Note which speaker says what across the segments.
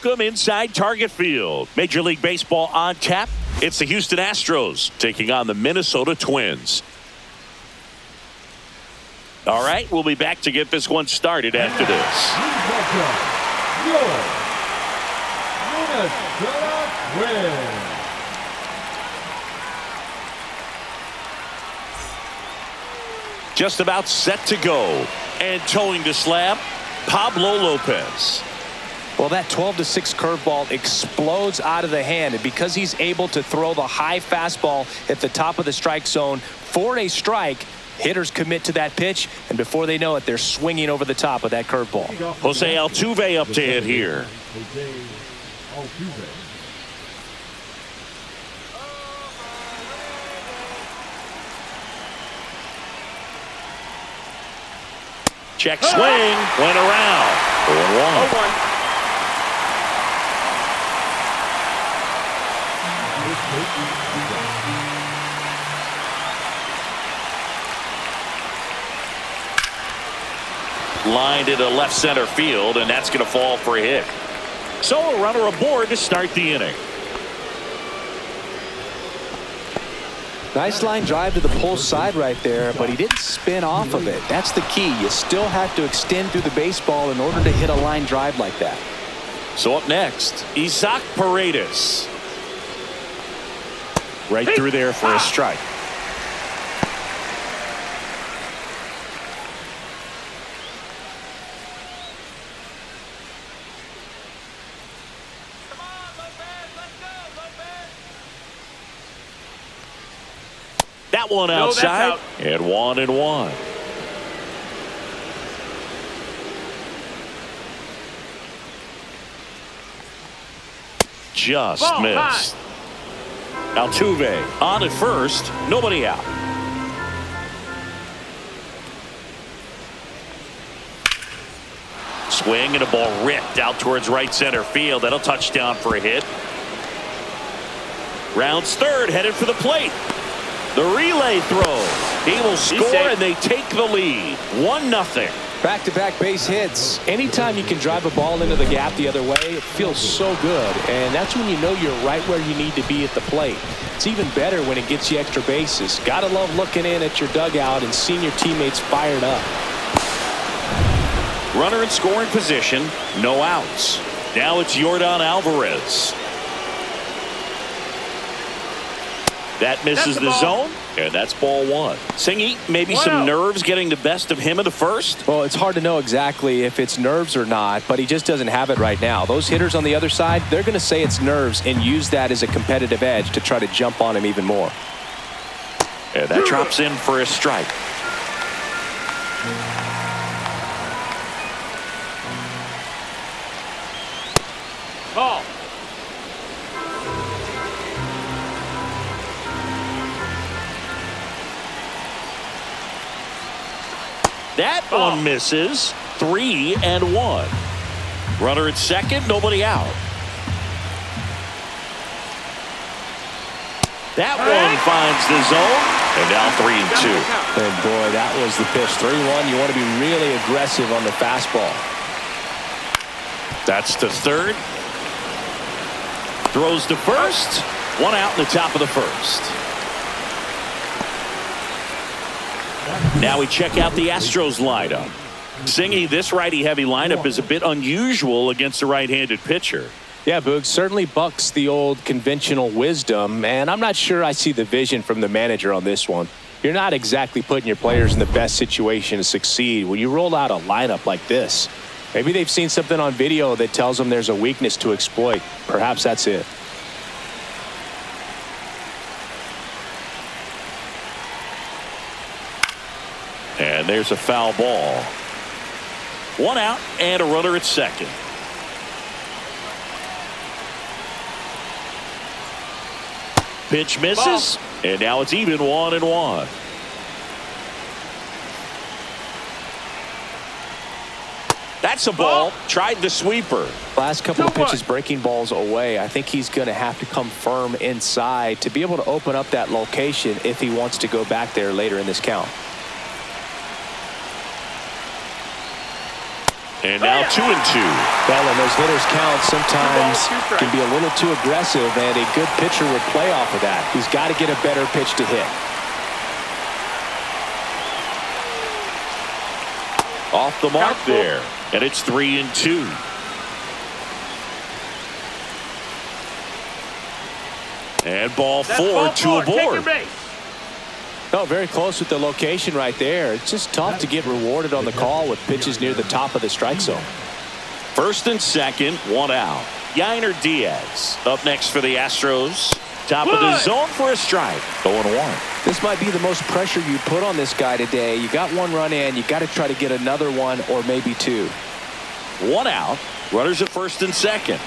Speaker 1: welcome inside Target Field. Major League Baseball on tap. It's the Houston Astros taking on the Minnesota Twins. All right, we'll be back to get this one started after this. Just about set to go. And towing the slab, Pablo Lopez.
Speaker 2: Well, that 12-6 curveball explodes out of the hand, and because he's able to throw the high fastball at the top of the strike zone for a strike, hitters commit to that pitch, and before they know it, they're swinging over the top of that curveball.
Speaker 1: Jose Altuve up to hit here. Check swing, went around. 0-1. Lined into left center field, and that's going to fall for a hit. So a runner aboard to start the inning.
Speaker 2: Nice line drive to the pull side right there, but he didn't spin off of it. That's the key. You still have to extend through the baseball in order to hit a line drive like that.
Speaker 1: So up next, Isaac Paredes. Right through there for a strike. That one outside, and 1-1. Just missed. Altuve on at first, nobody out. Swing and a ball ripped out towards right center field. That'll touch down for a hit. Rounds third, headed for the plate. The relay throw. He will score, and they take the lead. 1-0.
Speaker 2: Back-to-back base hits. Anytime you can drive a ball into the gap the other way, it feels so good. And that's when you know you're right where you need to be at the plate. It's even better when it gets you extra bases. Gotta love looking in at your dugout and seeing your teammates fired up.
Speaker 1: Runner in scoring position. No outs. Now it's Yordan Alvarez. That misses the zone, and that's ball one. Singy, maybe some nerves getting the best of him in the first?
Speaker 2: Well, it's hard to know exactly if it's nerves or not, but he just doesn't have it right now. Those hitters on the other side, they're going to say it's nerves and use that as a competitive edge to try to jump on him even more.
Speaker 1: And that drops in for a strike.
Speaker 3: Ball.
Speaker 1: That one misses. 3-1. Runner at second, nobody out. That one finds the zone, and now 3-2.
Speaker 2: And boy, that was the pitch. 3-1. You want to be really aggressive on the fastball.
Speaker 1: That's to third. Throws to first. One out in the top of the first. Now we check out the Astros lineup. Singy, this righty-heavy lineup is a bit unusual against a right-handed pitcher.
Speaker 2: Yeah, Boog, certainly bucks the old conventional wisdom, and I'm not sure I see the vision from the manager on this one. You're not exactly putting your players in the best situation to succeed when you roll out a lineup like this. Maybe they've seen something on video that tells them there's a weakness to exploit. Perhaps that's it.
Speaker 1: And there's a foul ball. One out and a runner at second. Pitch misses, and now it's even 1-1. That's a ball. Tried the sweeper.
Speaker 2: Last couple of pitches breaking balls away. I think he's going to have to come firm inside to be able to open up that location if he wants to go back there later in this count.
Speaker 1: And now 2-2.
Speaker 2: Well, and those hitters count sometimes can be a little too aggressive, and a good pitcher would play off of that. He's got to get a better pitch to hit.
Speaker 1: Off the mark there. And it's 3-2. And ball four to a board.
Speaker 2: Oh, very close with the location right there. It's just tough to get rewarded on the call with pitches near the top of the strike zone.
Speaker 1: First and second, 1 out. Yainer Diaz up next for the Astros. Top of the zone for a strike. 0-1.
Speaker 2: This might be the most pressure you put on this guy today. You got one run in. You got to try to get another one or maybe two.
Speaker 1: 1 out. Runners at first and second.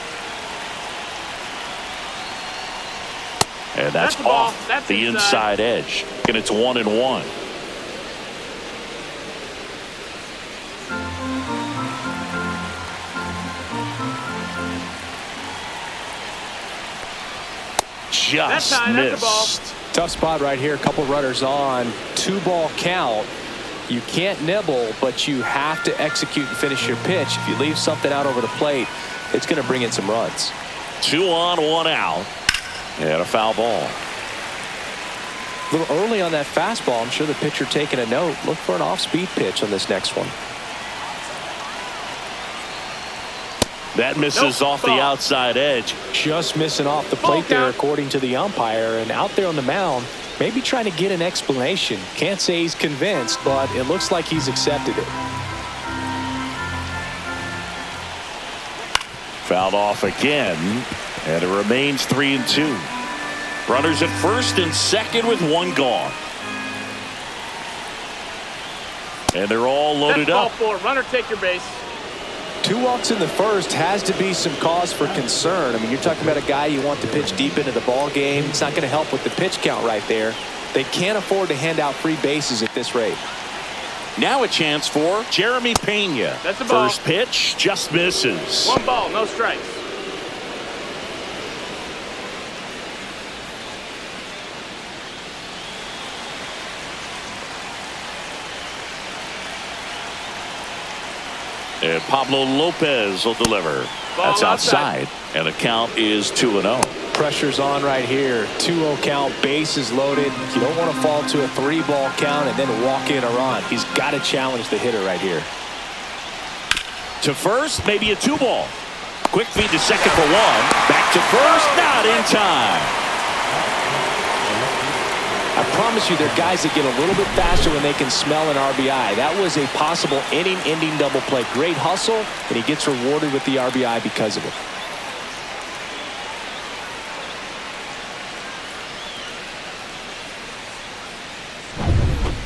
Speaker 1: And that's off the inside edge. And it's 1-1. Just missed.
Speaker 2: Tough spot right here. A couple runners on. 2-ball count. You can't nibble, but you have to execute and finish your pitch. If you leave something out over the plate, it's going to bring in some runs.
Speaker 1: 2 on, 1 out. And a foul ball.
Speaker 2: A little early on that fastball. I'm sure the pitcher taking a note. Look for an off-speed pitch on this next one.
Speaker 1: That misses off the outside edge.
Speaker 2: Just missing off the plate there, according to the umpire. And out there on the mound, maybe trying to get an explanation. Can't say he's convinced, but it looks like he's accepted it.
Speaker 1: Fouled off again, and it remains 3-2. Runners at first and second with 1 gone. And they're all loaded up.
Speaker 3: Runner, take your base.
Speaker 2: 2 walks in the first has to be some cause for concern. I mean, you're talking about a guy you want to pitch deep into the ball game. It's not going to help with the pitch count right there. They can't afford to hand out free bases at this rate.
Speaker 1: Now a chance for Jeremy Pena.
Speaker 3: That's a ball.
Speaker 1: First pitch just misses.
Speaker 3: 1 ball, no strikes.
Speaker 1: And Pablo Lopez will deliver. That's outside. And the count is 2-0.
Speaker 2: Pressure's on right here. 2-0 count, bases loaded. You don't want to fall to a 3-ball count and then walk in a run. He's got to challenge the hitter right here.
Speaker 1: To first, maybe a 2-ball. Quick feed to second for 1. Back to first, not in time.
Speaker 2: I promise you, there are guys that get a little bit faster when they can smell an RBI. That was a possible inning-ending double play. Great hustle, and he gets rewarded with the RBI because of it.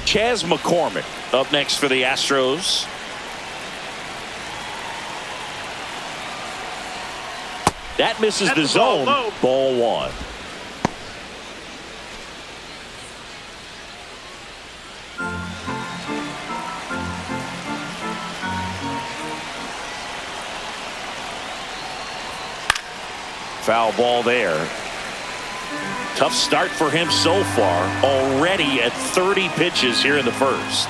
Speaker 1: Chas McCormick up next for the Astros. That misses the zone. Ball 1. Foul ball there. Tough start for him so far. Already at 30 pitches here in the first.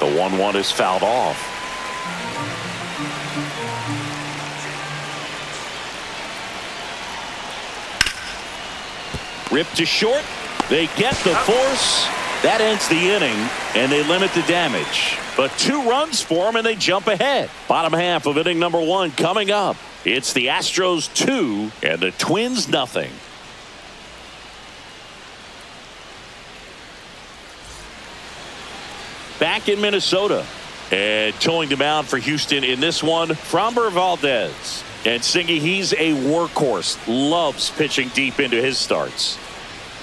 Speaker 1: The 1-1 is fouled off. Ripped to short. They get the force. That ends the inning, and they limit the damage. But 2 runs for them, and they jump ahead. Bottom half of inning number 1 coming up. It's the Astros 2 and the Twins nothing. Back in Minnesota. And towing the mound for Houston in this one, Framber Valdez. And Singy, he's a workhorse. Loves pitching deep into his starts.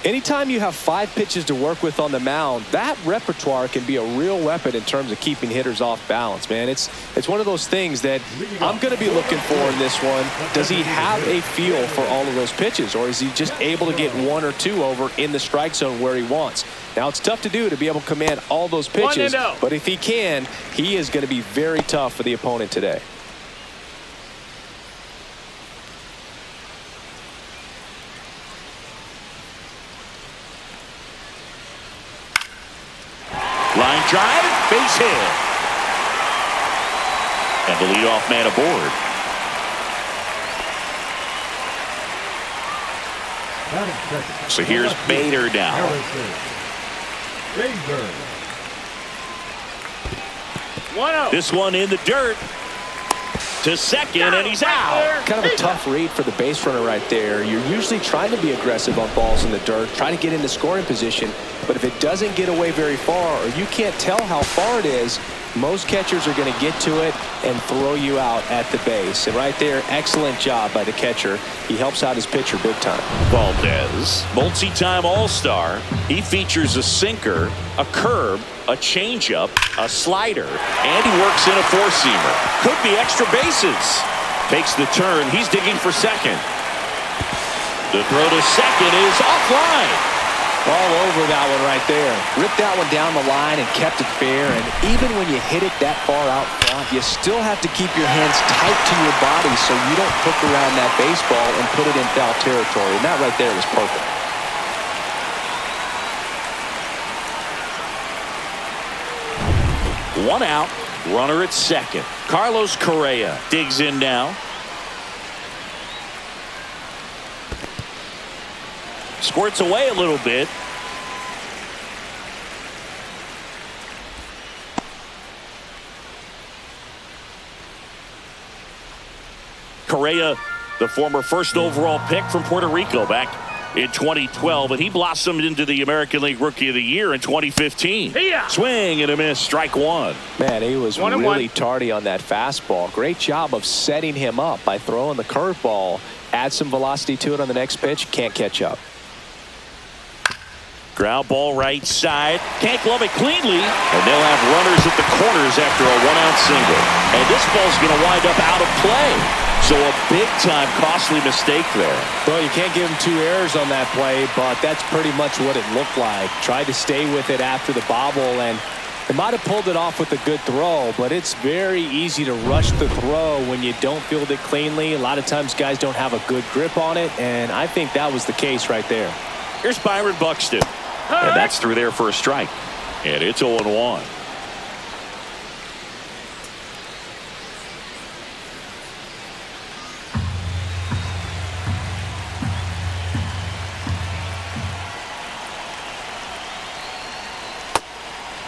Speaker 2: Anytime you have 5 pitches to work with on the mound, that repertoire can be a real weapon in terms of keeping hitters off balance, man. It's one of those things that I'm going to be looking for in this one. Does he have a feel for all of those pitches, or is he just able to get 1 or 2 over in the strike zone where he wants? Now, it's tough to do to be able to command all those pitches, but if he can, he is going to be very tough for the opponent today.
Speaker 1: Line drive, base hit. And the leadoff man aboard. So here's Bader now. This one in the dirt to second, and he's out.
Speaker 2: Kind of a tough read for the base runner right there. You're usually trying to be aggressive on balls in the dirt, trying to get into scoring position. But if it doesn't get away very far, or you can't tell how far it is, most catchers are going to get to it and throw you out at the base. And right there, excellent job by the catcher. He helps out his pitcher big time.
Speaker 1: Valdez, multi-time All-Star. He features a sinker, a curve, a changeup, a slider, and he works in a four-seamer. Could be extra bases. Takes the turn. He's digging for second. The throw to second is offline.
Speaker 2: All over that one right there. Ripped that one down the line and kept it fair. And even when you hit it that far out front, you still have to keep your hands tight to your body so you don't hook around that baseball and put it in foul territory. And that right there was perfect.
Speaker 1: One out, runner at second. Carlos Correa digs in now. Squirts away a little bit. Correa, the former first overall pick from Puerto Rico back in 2012, and he blossomed into the American League Rookie of the Year in 2015. Swing and a miss, strike one.
Speaker 2: Man, he was really tardy on that fastball. Great job of setting him up by throwing the curveball. Add some velocity to it on the next pitch. Can't catch up.
Speaker 1: Ground ball right side. Can't glove it cleanly. And they'll have runners at the corners after a one-out single. And this ball's going to wind up out of play. So a big-time costly mistake there.
Speaker 2: Well, you can't give him two errors on that play, but that's pretty much what it looked like. Tried to stay with it after the bobble, and they might have pulled it off with a good throw, but it's very easy to rush the throw when you don't field it cleanly. A lot of times guys don't have a good grip on it, and I think that was the case right there.
Speaker 1: Here's Byron Buxton. And that's through there for a strike. And it's 0-1.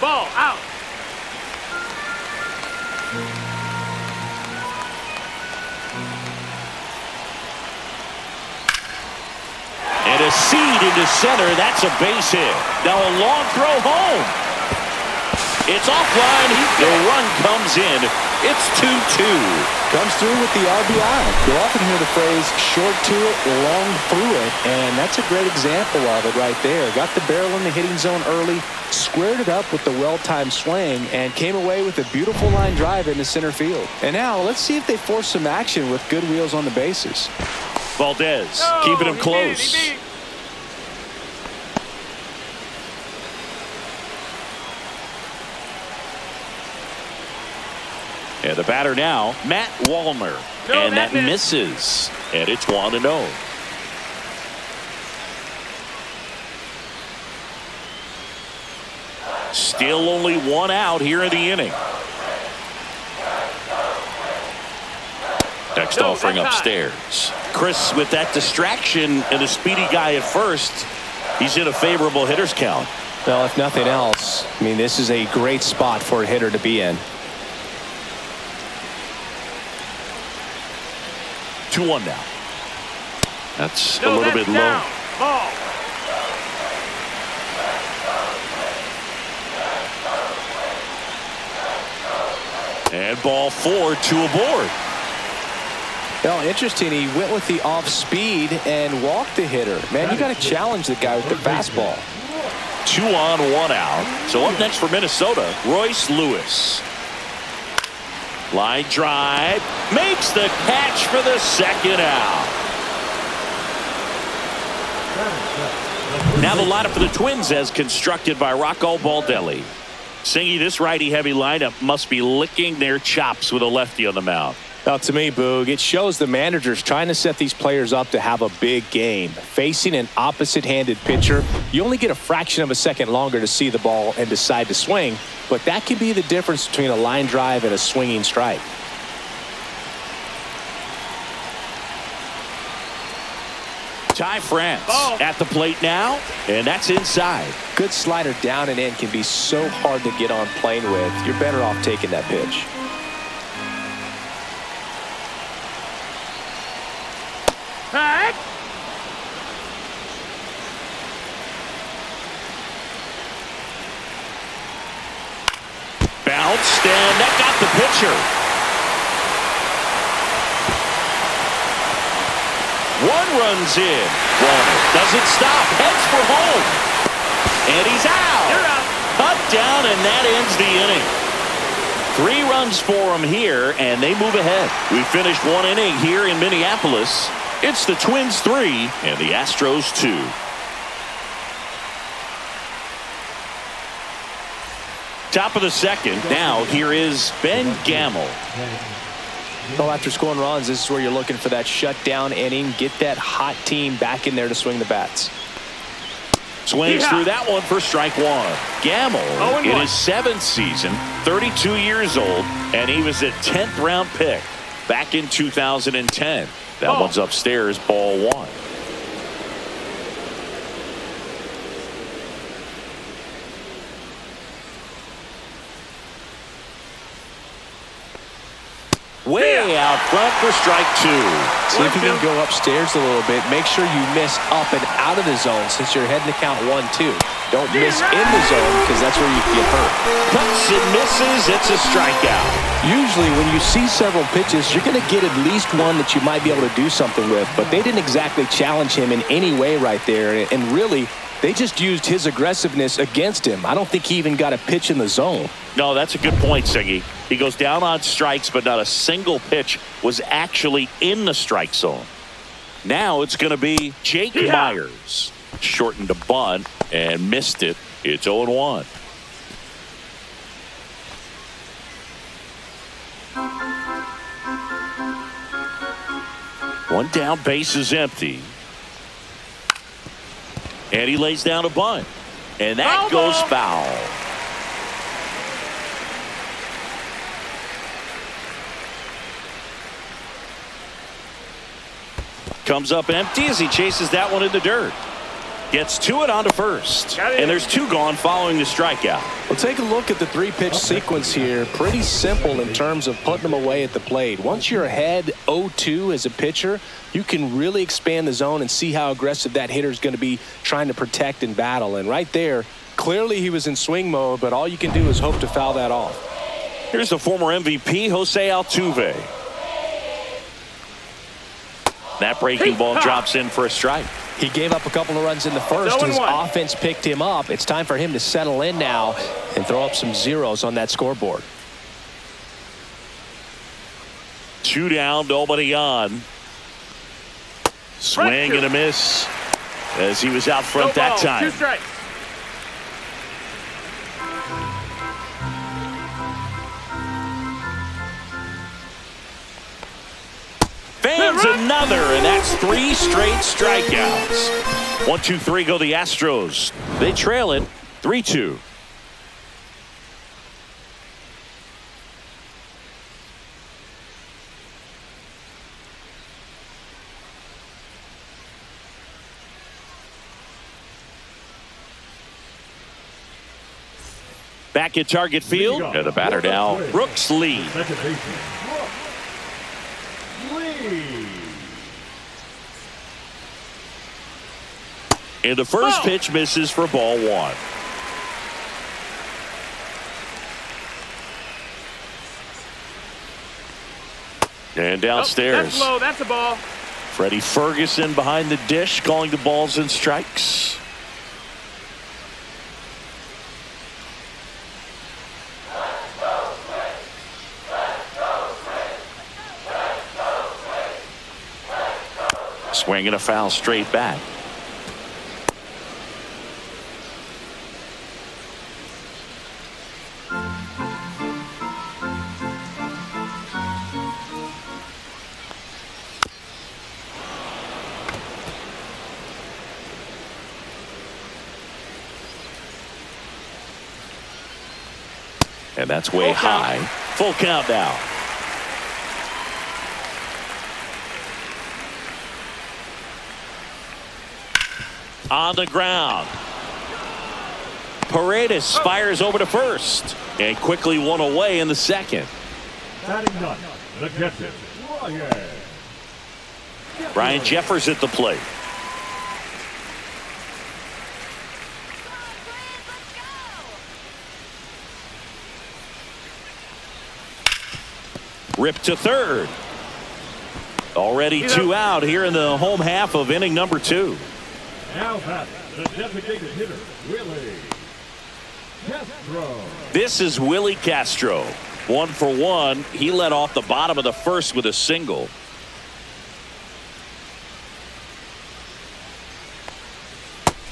Speaker 3: Ball out.
Speaker 1: And a seed into center. That's a base hit. Now a long throw home. It's offline. The run comes in. It's 2-2.
Speaker 2: Comes through with the RBI. You'll often hear the phrase short to it, long through it, and that's a great example of it right there. Got the barrel in the hitting zone early, squared it up with the well-timed swing, and came away with a beautiful line drive into center field. And now let's see if they force some action with good wheels on the bases.
Speaker 1: Valdez keeping him close. And the batter now, Matt Wallner. And that misses. And it's 1-0. Still only one out here in the inning. Next offering upstairs. Chris, with that distraction and a speedy guy at first, he's in a favorable hitter's count.
Speaker 2: Well, if nothing else, I mean, this is a great spot for a hitter to be in.
Speaker 1: 2-1 now. That's a little bit low.
Speaker 3: Ball.
Speaker 1: And ball 4, 2 aboard.
Speaker 2: Well, interesting. He went with the off speed and walked the hitter. Man, you got to challenge the guy with the fastball.
Speaker 1: 2 on, 1 out. So up next for Minnesota, Royce Lewis. Line drive, makes the catch for the second out. Now the lineup for the Twins as constructed by Rocco Baldelli. Singy, this righty-heavy lineup must be licking their chops with a lefty on the mound.
Speaker 2: Now, to me, Boog, it shows the manager's trying to set these players up to have a big game. Facing an opposite-handed pitcher, you only get a fraction of a second longer to see the ball and decide to swing, but that can be the difference between a line drive and a swinging strike.
Speaker 1: Ty France at the plate now, and that's inside.
Speaker 2: Good slider down and in can be so hard to get on plane with. You're better off taking that pitch.
Speaker 3: Hey.
Speaker 1: Bounced, and that got the pitcher. One runs in. Runner doesn't stop. Heads for home. And he's out.
Speaker 3: You're out.
Speaker 1: Cut down, and that ends the inning. 3 runs for him here, and they move ahead. We finished 1 inning here in Minneapolis. It's the Twins 3 and the Astros 2. Top of the second. Now here is Ben Gamel.
Speaker 2: Well, after scoring runs, this is where you're looking for that shutdown inning. Get that hot team back in there to swing the bats.
Speaker 1: Swings through that one for strike 1. Gamel in
Speaker 3: 0-1.
Speaker 1: his 7th season, 32 years old, and he was a 10th round pick back in 2010. That one's upstairs, ball 1. Way out front for strike 2.
Speaker 2: See if you can go upstairs a little bit. Make sure you miss up and out of the zone since you're heading to count 1-2. Don't miss in the zone because that's where you can get hurt.
Speaker 1: Cuts and misses. It's a strikeout.
Speaker 2: Usually when you see several pitches, you're going to get at least one that you might be able to do something with. But they didn't exactly challenge him in any way right there. And really, they just used his aggressiveness against him. I don't think he even got a pitch in the zone.
Speaker 1: No, that's a good point, Siggy. He goes down on strikes, but not a single pitch was actually in the strike zone. Now it's going to be Jake Myers. Shortened a bunt and missed it. It's 0-1. One down, base is empty. And he lays down a bunt. And that goes foul. Comes up empty as he chases that one in the dirt. Gets to it onto first. And there's 2 gone following the strikeout.
Speaker 2: Well, take a look at the 3-pitch sequence here. Pretty simple in terms of putting them away at the plate. Once you're ahead 0-2 as a pitcher, you can really expand the zone and see how aggressive that hitter is going to be trying to protect and battle. And right there, clearly he was in swing mode, but all you can do is hope to foul that off.
Speaker 1: Here's the former MVP, Jose Altuve. That breaking ball drops in for a strike.
Speaker 2: He gave up a couple of runs in the first. His offense picked him up. It's time for him to settle in now and throw up some zeros on that scoreboard.
Speaker 1: 2 down, nobody on. Swing and a miss as he was out front that time.
Speaker 3: 2 strikes.
Speaker 1: Fans another, and that's 3 straight strikeouts. 1-2-3 go the Astros. They trail it 3-2. Back at Target Field, and the batter now, Brooks Lee. And the first pitch misses for ball 1. And downstairs.
Speaker 3: That's low. That's a ball.
Speaker 1: Freddie Ferguson behind the dish calling the balls and strikes. Swing and a foul straight back. And that's way high. Full count now. on the ground. Paredes fires over to first and quickly one away in the second.
Speaker 4: Batting none, the catcher,
Speaker 1: Ryan Jeffers at the plate. Ripped to third. Already 2 out here in the home half of inning number 2.
Speaker 4: Now batting, the designated hitter, Willie Castro.
Speaker 1: This is Willie Castro. 1 for 1. He led off the bottom of the first with a single.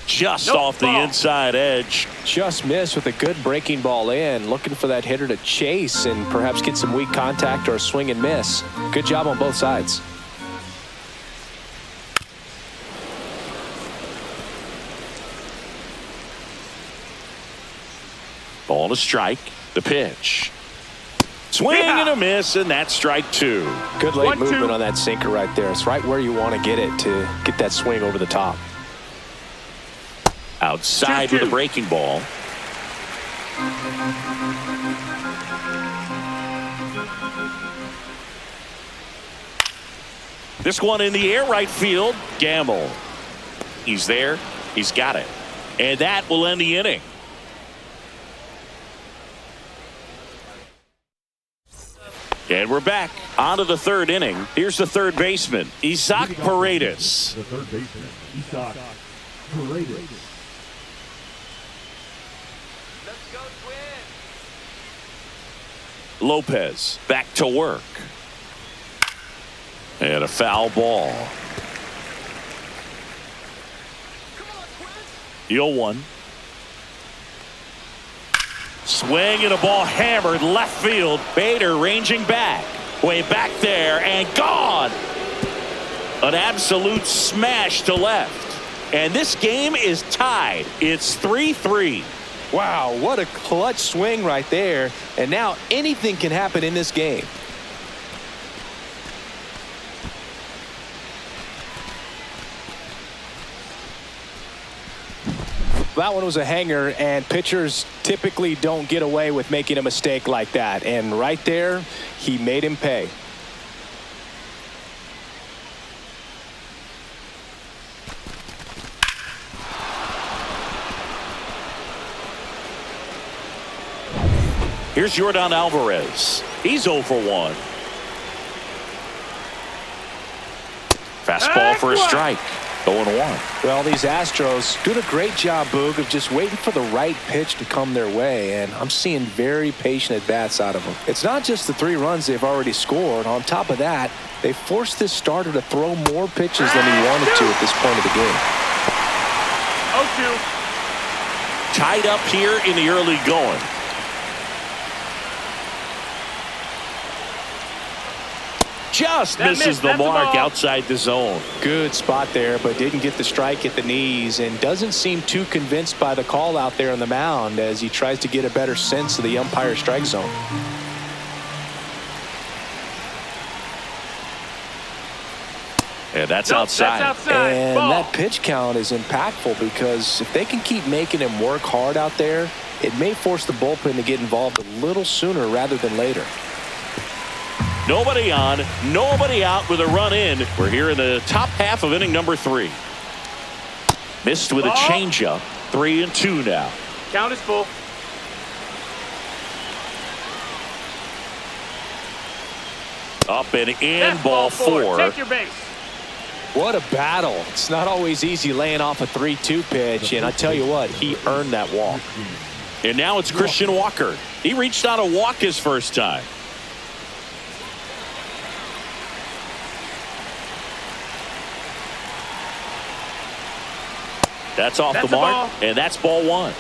Speaker 1: Just off the inside edge.
Speaker 2: Just missed with a good breaking ball in. Looking for that hitter to chase and perhaps get some weak contact or a swing and miss. Good job on both sides.
Speaker 1: Ball to strike. The pitch. Swing and a miss, and that's strike 2.
Speaker 2: Good late movement on that sinker right there. It's right where you want to get it to get that swing over the top.
Speaker 1: Outside with a breaking ball. This one in the air right field. Gamble. He's there. He's got it. And that will end the inning. And we're back onto the third inning. Here's the third baseman, Isaac Paredes.
Speaker 4: The third baseman, Isaac Paredes.
Speaker 1: Lopez back to work. And a foul ball. 0-1. Swing and a ball hammered left field. Bader ranging back. Way back there and gone. An absolute smash to left. And this game is tied. It's 3-3.
Speaker 2: Wow, what a clutch swing right there. And now anything can happen in this game. That one was a hanger, and pitchers typically don't get away with making a mistake like that. And right there, he made him pay.
Speaker 1: Here's Yordan Alvarez. He's 0 for 1. Fastball for a strike. 0-1.
Speaker 2: Well, these Astros doing a great job, Boog, of just waiting for the right pitch to come their way, and I'm seeing very patient at-bats out of them. It's not just the 3 runs they've already scored. On top of that, they forced this starter to throw more pitches than he wanted to at this point of the game.
Speaker 3: 0-2.
Speaker 1: Tied up here in the early going. Just misses the mark outside the zone.
Speaker 2: Good spot there, but didn't get the strike at the knees, and doesn't seem too convinced by the call out there on the mound as he tries to get a better sense of the umpire strike zone.
Speaker 1: Yeah, that's outside.
Speaker 3: That's outside.
Speaker 2: And
Speaker 3: Ball.
Speaker 2: that pitch count is impactful because if they can keep making him work hard out there, it may force the bullpen to get involved a little sooner rather than later.
Speaker 1: Nobody on, nobody out with a run in. We're here in the top half of inning number 3. Missed with a changeup. 3-2 now.
Speaker 3: Count is full.
Speaker 1: Up and in,
Speaker 3: That's
Speaker 1: ball 4.
Speaker 3: Take your base.
Speaker 2: What a battle. It's not always easy laying off a 3-2 pitch, and I tell you what, he earned that walk.
Speaker 1: And now it's Christian Walker. He reached out a walk his first time. That's off the mark, and that's ball 1.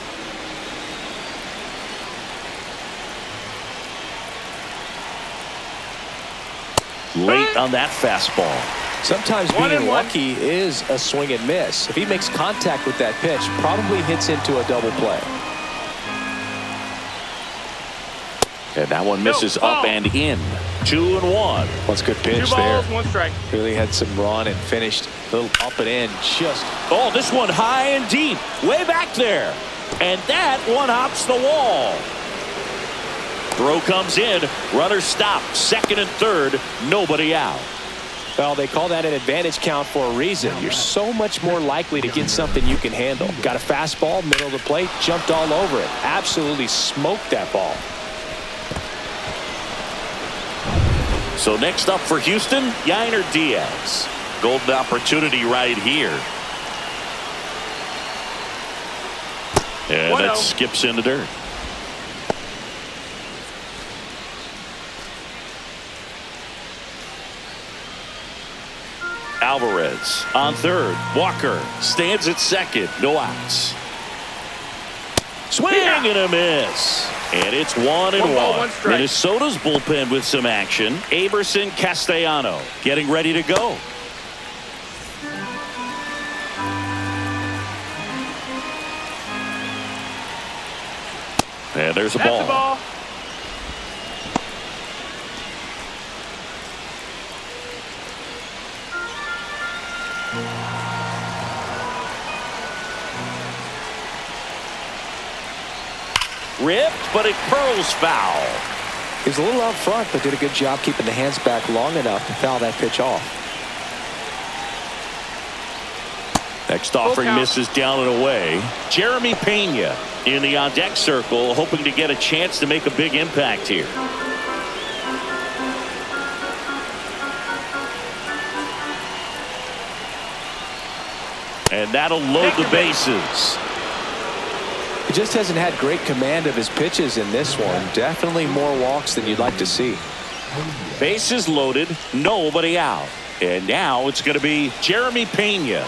Speaker 1: Late on that fastball.
Speaker 2: Sometimes being lucky is a swing and miss. If he makes contact with that pitch, probably hits into a double play.
Speaker 1: And that one misses up and in. 2-1.
Speaker 2: That's a good pitch
Speaker 3: 2 balls,
Speaker 2: there.
Speaker 3: 1 strike.
Speaker 2: Really had some run and finished a little up and in. Just
Speaker 1: Oh, this one high and deep. Way back there. And that one hops the wall. Throw comes in. Runner stopped. Second and third. Nobody out.
Speaker 2: well, they call that an advantage count for a reason. You're so much more likely to get something you can handle. Got a fastball, middle of the plate, jumped all over it. Absolutely smoked that ball.
Speaker 1: So next up for Houston, Yainer Diaz. Golden opportunity right here. And that skips in the dirt. Alvarez on third. Walker stands at second. No outs. Swing and a miss. And it's 1-1. Minnesota's bullpen with some action. Aberson Castellano getting ready to go. And there's a ball. Ripped, but it curls foul.
Speaker 2: He was a little out front, but did a good job keeping the hands back long enough to foul that pitch off.
Speaker 1: Next offering misses down and away. Jeremy Pena in the on-deck circle, hoping to get a chance to make a big impact here. And that'll load the bases.
Speaker 2: He just hasn't had great command of his pitches in this one. Definitely more walks than you'd like to see.
Speaker 1: Bases loaded, nobody out. And now it's going to be Jeremy Pena.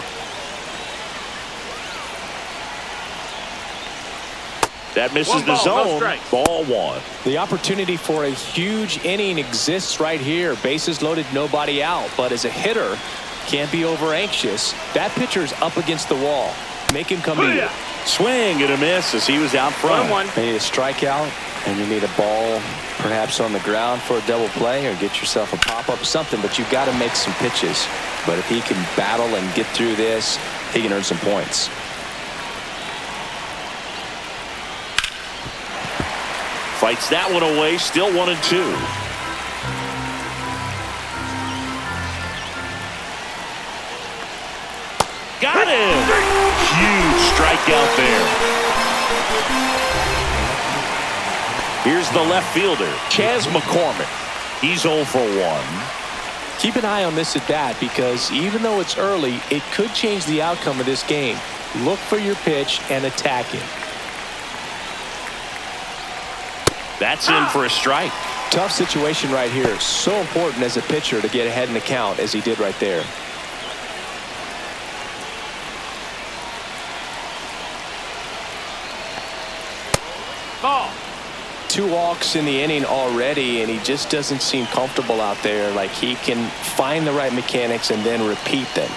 Speaker 1: That misses the zone. Ball 1.
Speaker 2: The opportunity for a huge inning exists right here. Bases loaded, nobody out. But as a hitter, can't be over anxious. That pitcher's up against the wall. Make him come to you.
Speaker 1: Swing and a miss as he was out front.
Speaker 2: You need a strikeout, and you need a ball perhaps on the ground for a double play, or get yourself a pop-up or something, but you've got to make some pitches. But if he can battle and get through this, he can earn some points.
Speaker 1: Fights that one away, still 1-2. Got him! Huge strikeout there. Here's the left fielder, Chas McCormick. He's 0 for 1.
Speaker 2: Keep an eye on this at bat, because even though it's early, it could change the outcome of this game. Look for your pitch and attack it.
Speaker 1: That's in for a strike.
Speaker 2: Tough situation right here. So important as a pitcher to get ahead in the count as he did right there.
Speaker 3: Ball.
Speaker 2: 2 walks in the inning already, and he just doesn't seem comfortable out there. Like he can find the right mechanics and then repeat them.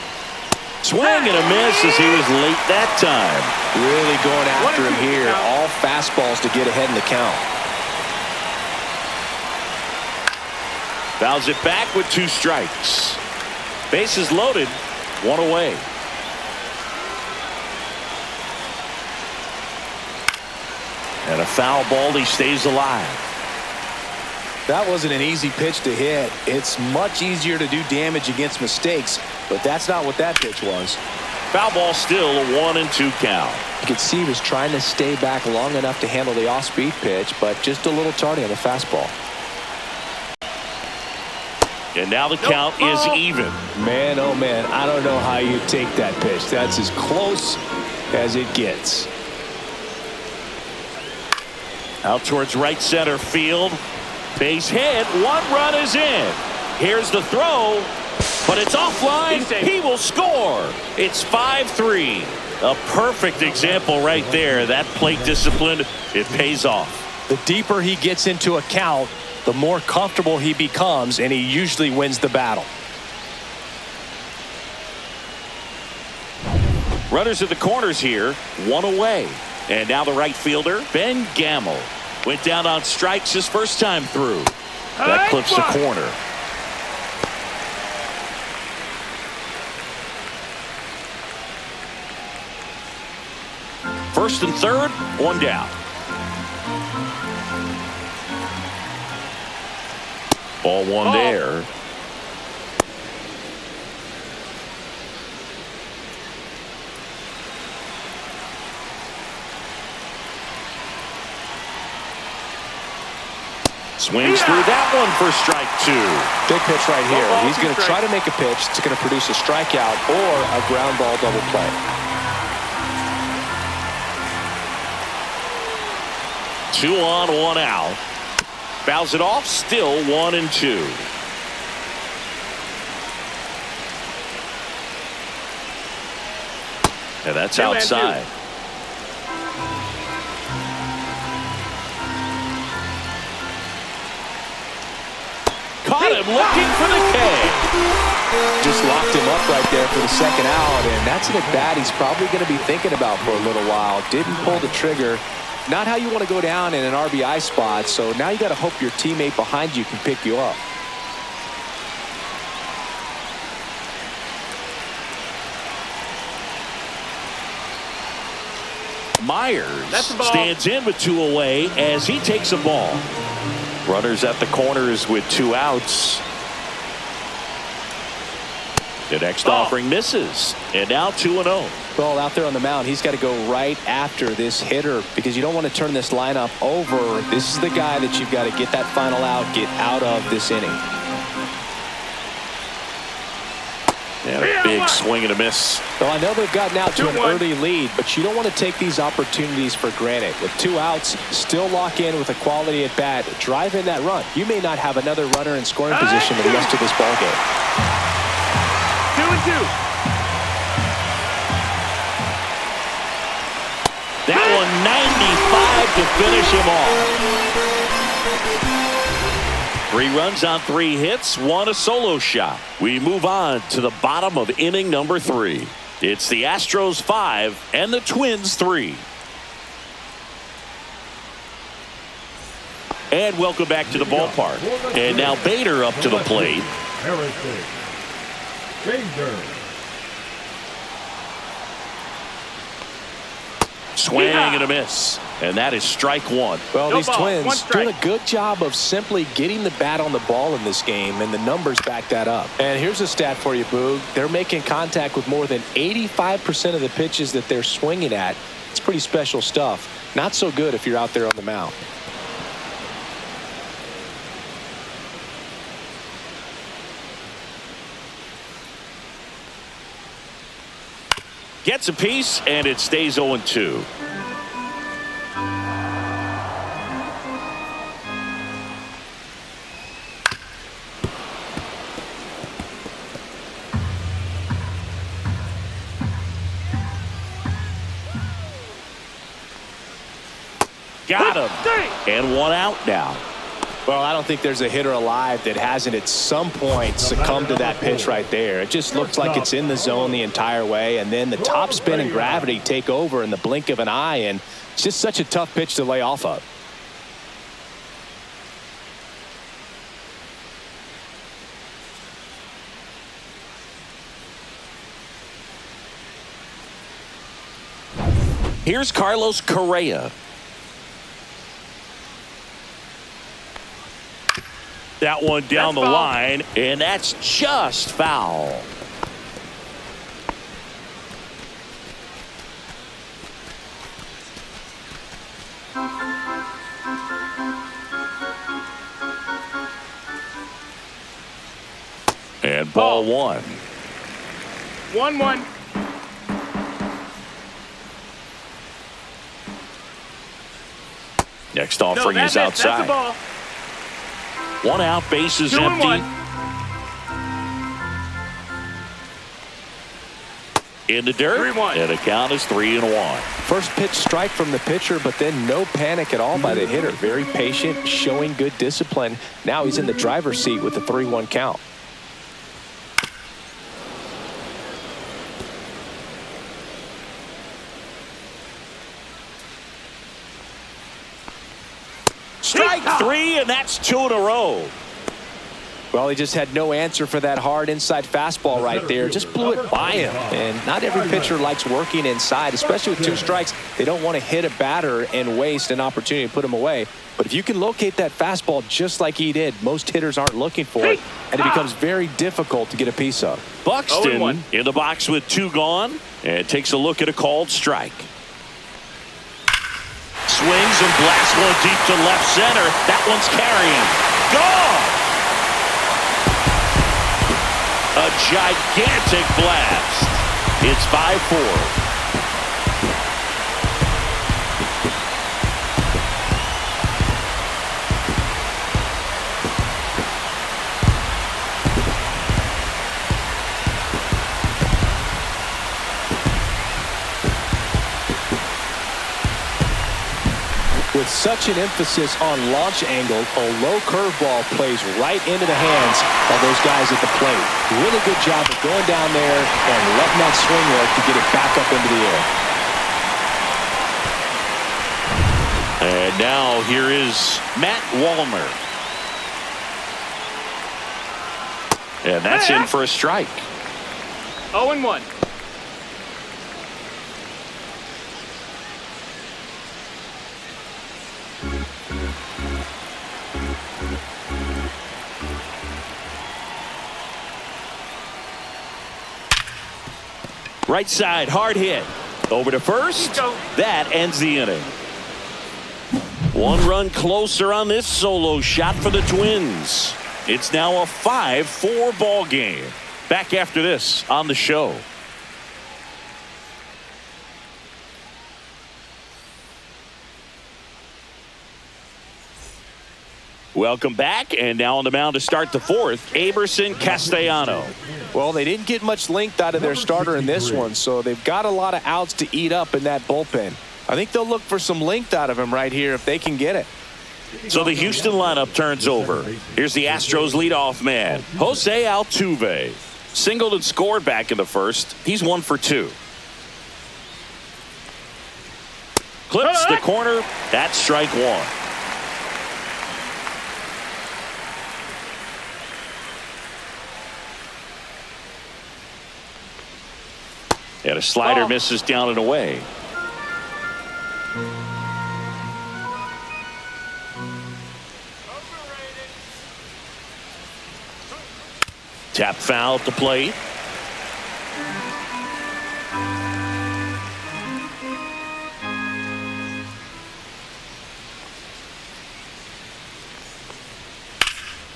Speaker 1: Swing and a miss as he was late that time.
Speaker 2: Really going after him here. All fastballs to get ahead in the count.
Speaker 1: Fouls it back with 2 strikes. Bases loaded, 1 away. And a foul ball, he stays alive.
Speaker 2: That wasn't an easy pitch to hit. It's much easier to do damage against mistakes, but that's not what that pitch was.
Speaker 1: Foul ball, still a 1-2 count.
Speaker 2: You could see he was trying to stay back long enough to handle the off-speed pitch, but just a little tardy on the fastball.
Speaker 1: And now the count is even.
Speaker 2: Man, oh man, I don't know how you take that pitch. That's as close as it gets.
Speaker 1: Out towards right center field. Base hit. 1 run is in. Here's the throw, but it's offline. He will score. It's 5-3. A perfect example right there. That plate discipline, it pays off.
Speaker 2: The deeper he gets into a count, the more comfortable he becomes, and he usually wins the battle.
Speaker 1: Runners at the corners here, 1 away. And now the right fielder, Ben Gamel. Went down on strikes his first time through. That clips the corner. First and third, one down. Ball one there. Swings through that one for strike two.
Speaker 2: Big pitch right here. He's going to try to make a pitch that's going to produce a strikeout or a ground ball double play.
Speaker 1: 2 on, 1 out. Fouls it off, still 1-2. And that's outside. Caught him looking for the K.
Speaker 2: Just locked him up right there for the second out, and that's an at-bat he's probably going to be thinking about for a little while. Didn't pull the trigger. Not how you want to go down in an RBI spot, so now you got to hope your teammate behind you can pick you up.
Speaker 1: Myers stands in with 2 away as he takes a ball. Runners at the corners with 2 outs. The next offering misses, and now 2-0.
Speaker 2: Well, out there on the mound, he's got to go right after this hitter because you don't want to turn this lineup over. This is the guy that you've got to get that final out, get out of this inning.
Speaker 1: And a big swing and a miss.
Speaker 2: Well, I know they've gotten out to an early lead, but you don't want to take these opportunities for granted. With 2 outs, still lock in with a quality at bat. Drive in that run. You may not have another runner in scoring position for the rest of this ball game.
Speaker 3: 2-2.
Speaker 1: That one 95 to finish him off. 3 runs on 3 hits, 1 a solo shot. We move on to the bottom of inning number 3. It's the Astros 5 and the Twins 3. And welcome back to the ballpark. And now Bader up to the plate. Swing and a miss. And that is strike 1.
Speaker 2: Well, these Twins doing a good job of simply getting the bat on the ball in this game, and the numbers back that up. And here's a stat for you, Boog. They're making contact with more than 85% of the pitches that they're swinging at. It's pretty special stuff. Not so good if you're out there on the mound.
Speaker 1: Gets a piece, and it stays 0-2. Got him. And 1 out now.
Speaker 2: Well, I don't think there's a hitter alive that hasn't at some point succumbed to that pitch right there. It just looks like it's in the zone the entire way, and then the top spin and gravity take over in the blink of an eye, and it's just such a tough pitch to lay off of.
Speaker 1: Here's Carlos Correa. That one down the line, and that's just foul. And ball 1.
Speaker 3: 1-1.
Speaker 1: Next offering is outside.
Speaker 3: That's the ball.
Speaker 1: 1 out, bases empty. In the dirt,
Speaker 3: 3-1.
Speaker 1: and the count is 3-1.
Speaker 2: First pitch strike from the pitcher, but then no panic at all by the hitter. Very patient, showing good discipline. Now he's in the driver's seat with the 3-1 count.
Speaker 1: Strike three, and that's two in a row.
Speaker 2: Well, he just had no answer for that hard inside fastball right there. Just blew it by him. And not every pitcher likes working inside, especially with two strikes. They don't want to hit a batter and waste an opportunity to put him away. But if you can locate that fastball just like he did, most hitters aren't looking for it, and it becomes very difficult to get a piece of.
Speaker 1: Buxton in the box with two gone, and takes a look at a called strike. Swings and blasts one deep to left center. That one's carrying. Gone! A gigantic blast. It's 5-4.
Speaker 2: With such an emphasis on launch angle, a low curveball plays right into the hands of those guys at the plate. Really good job of going down there and letting that swing work to get it back up into the air.
Speaker 1: And now here is Matt Wallner. And that's in for a strike.
Speaker 3: 0-1.
Speaker 1: Right side, hard hit. Over to first. That ends the inning. One run closer on this solo shot for the Twins. It's now a 5-4 ball game. Back after this on the show. Welcome back, and now on the mound to start the fourth, Aberson Castellano.
Speaker 2: Well, they didn't get much length out of their starter in this one, so they've got a lot of outs to eat up in that bullpen. I think they'll look for some length out of him right here if they can get it.
Speaker 1: So the Houston lineup turns over. Here's the Astros leadoff man, Jose Altuve. Singled and scored back in the first. He's 1 for 2. Clips the corner. That's strike one. And a slider misses down and away. Tap foul at the plate.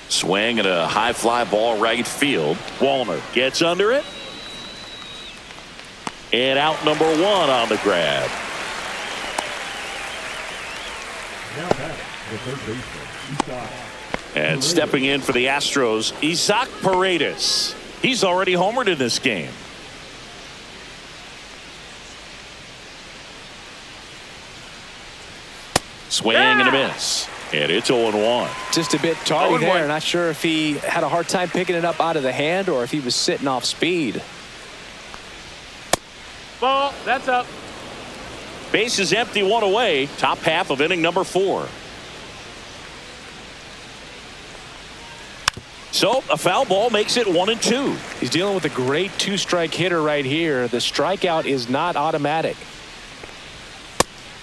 Speaker 1: Swing and a high fly ball right field. Wallner gets under it. And out number one on the grab.
Speaker 4: Now back, the third baseman, Isaac.
Speaker 1: And stepping in for the Astros, Isaac Paredes. He's already homered in this game. Swing and a miss. And it's 0-1.
Speaker 2: Just a bit tardy there. Not sure if he had a hard time picking it up out of the hand or if he was sitting off speed.
Speaker 3: Ball. That's up.
Speaker 1: Base is empty, one away. Top half of inning number 4. So a foul ball makes it 1-2.
Speaker 2: He's dealing with a great two-strike hitter right here. The strikeout is not automatic.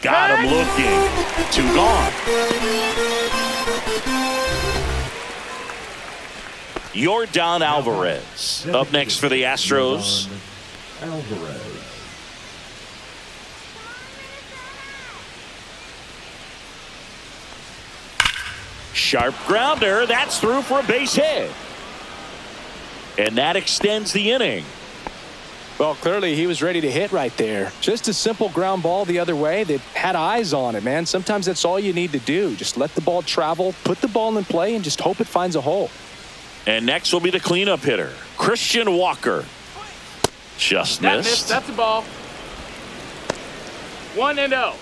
Speaker 1: Got him looking. 2 gone. Yordan Alvarez up next for the Astros.
Speaker 4: Alvarez.
Speaker 1: Sharp grounder. That's through for a base hit. And that extends the inning.
Speaker 2: Well, clearly he was ready to hit right there. Just a simple ground ball the other way. They had eyes on it, man. Sometimes that's all you need to do. Just let the ball travel, put the ball in play, and just hope it finds a hole.
Speaker 1: And next will be the cleanup hitter, Christian Walker. Just missed.
Speaker 3: That's a ball. 1-0.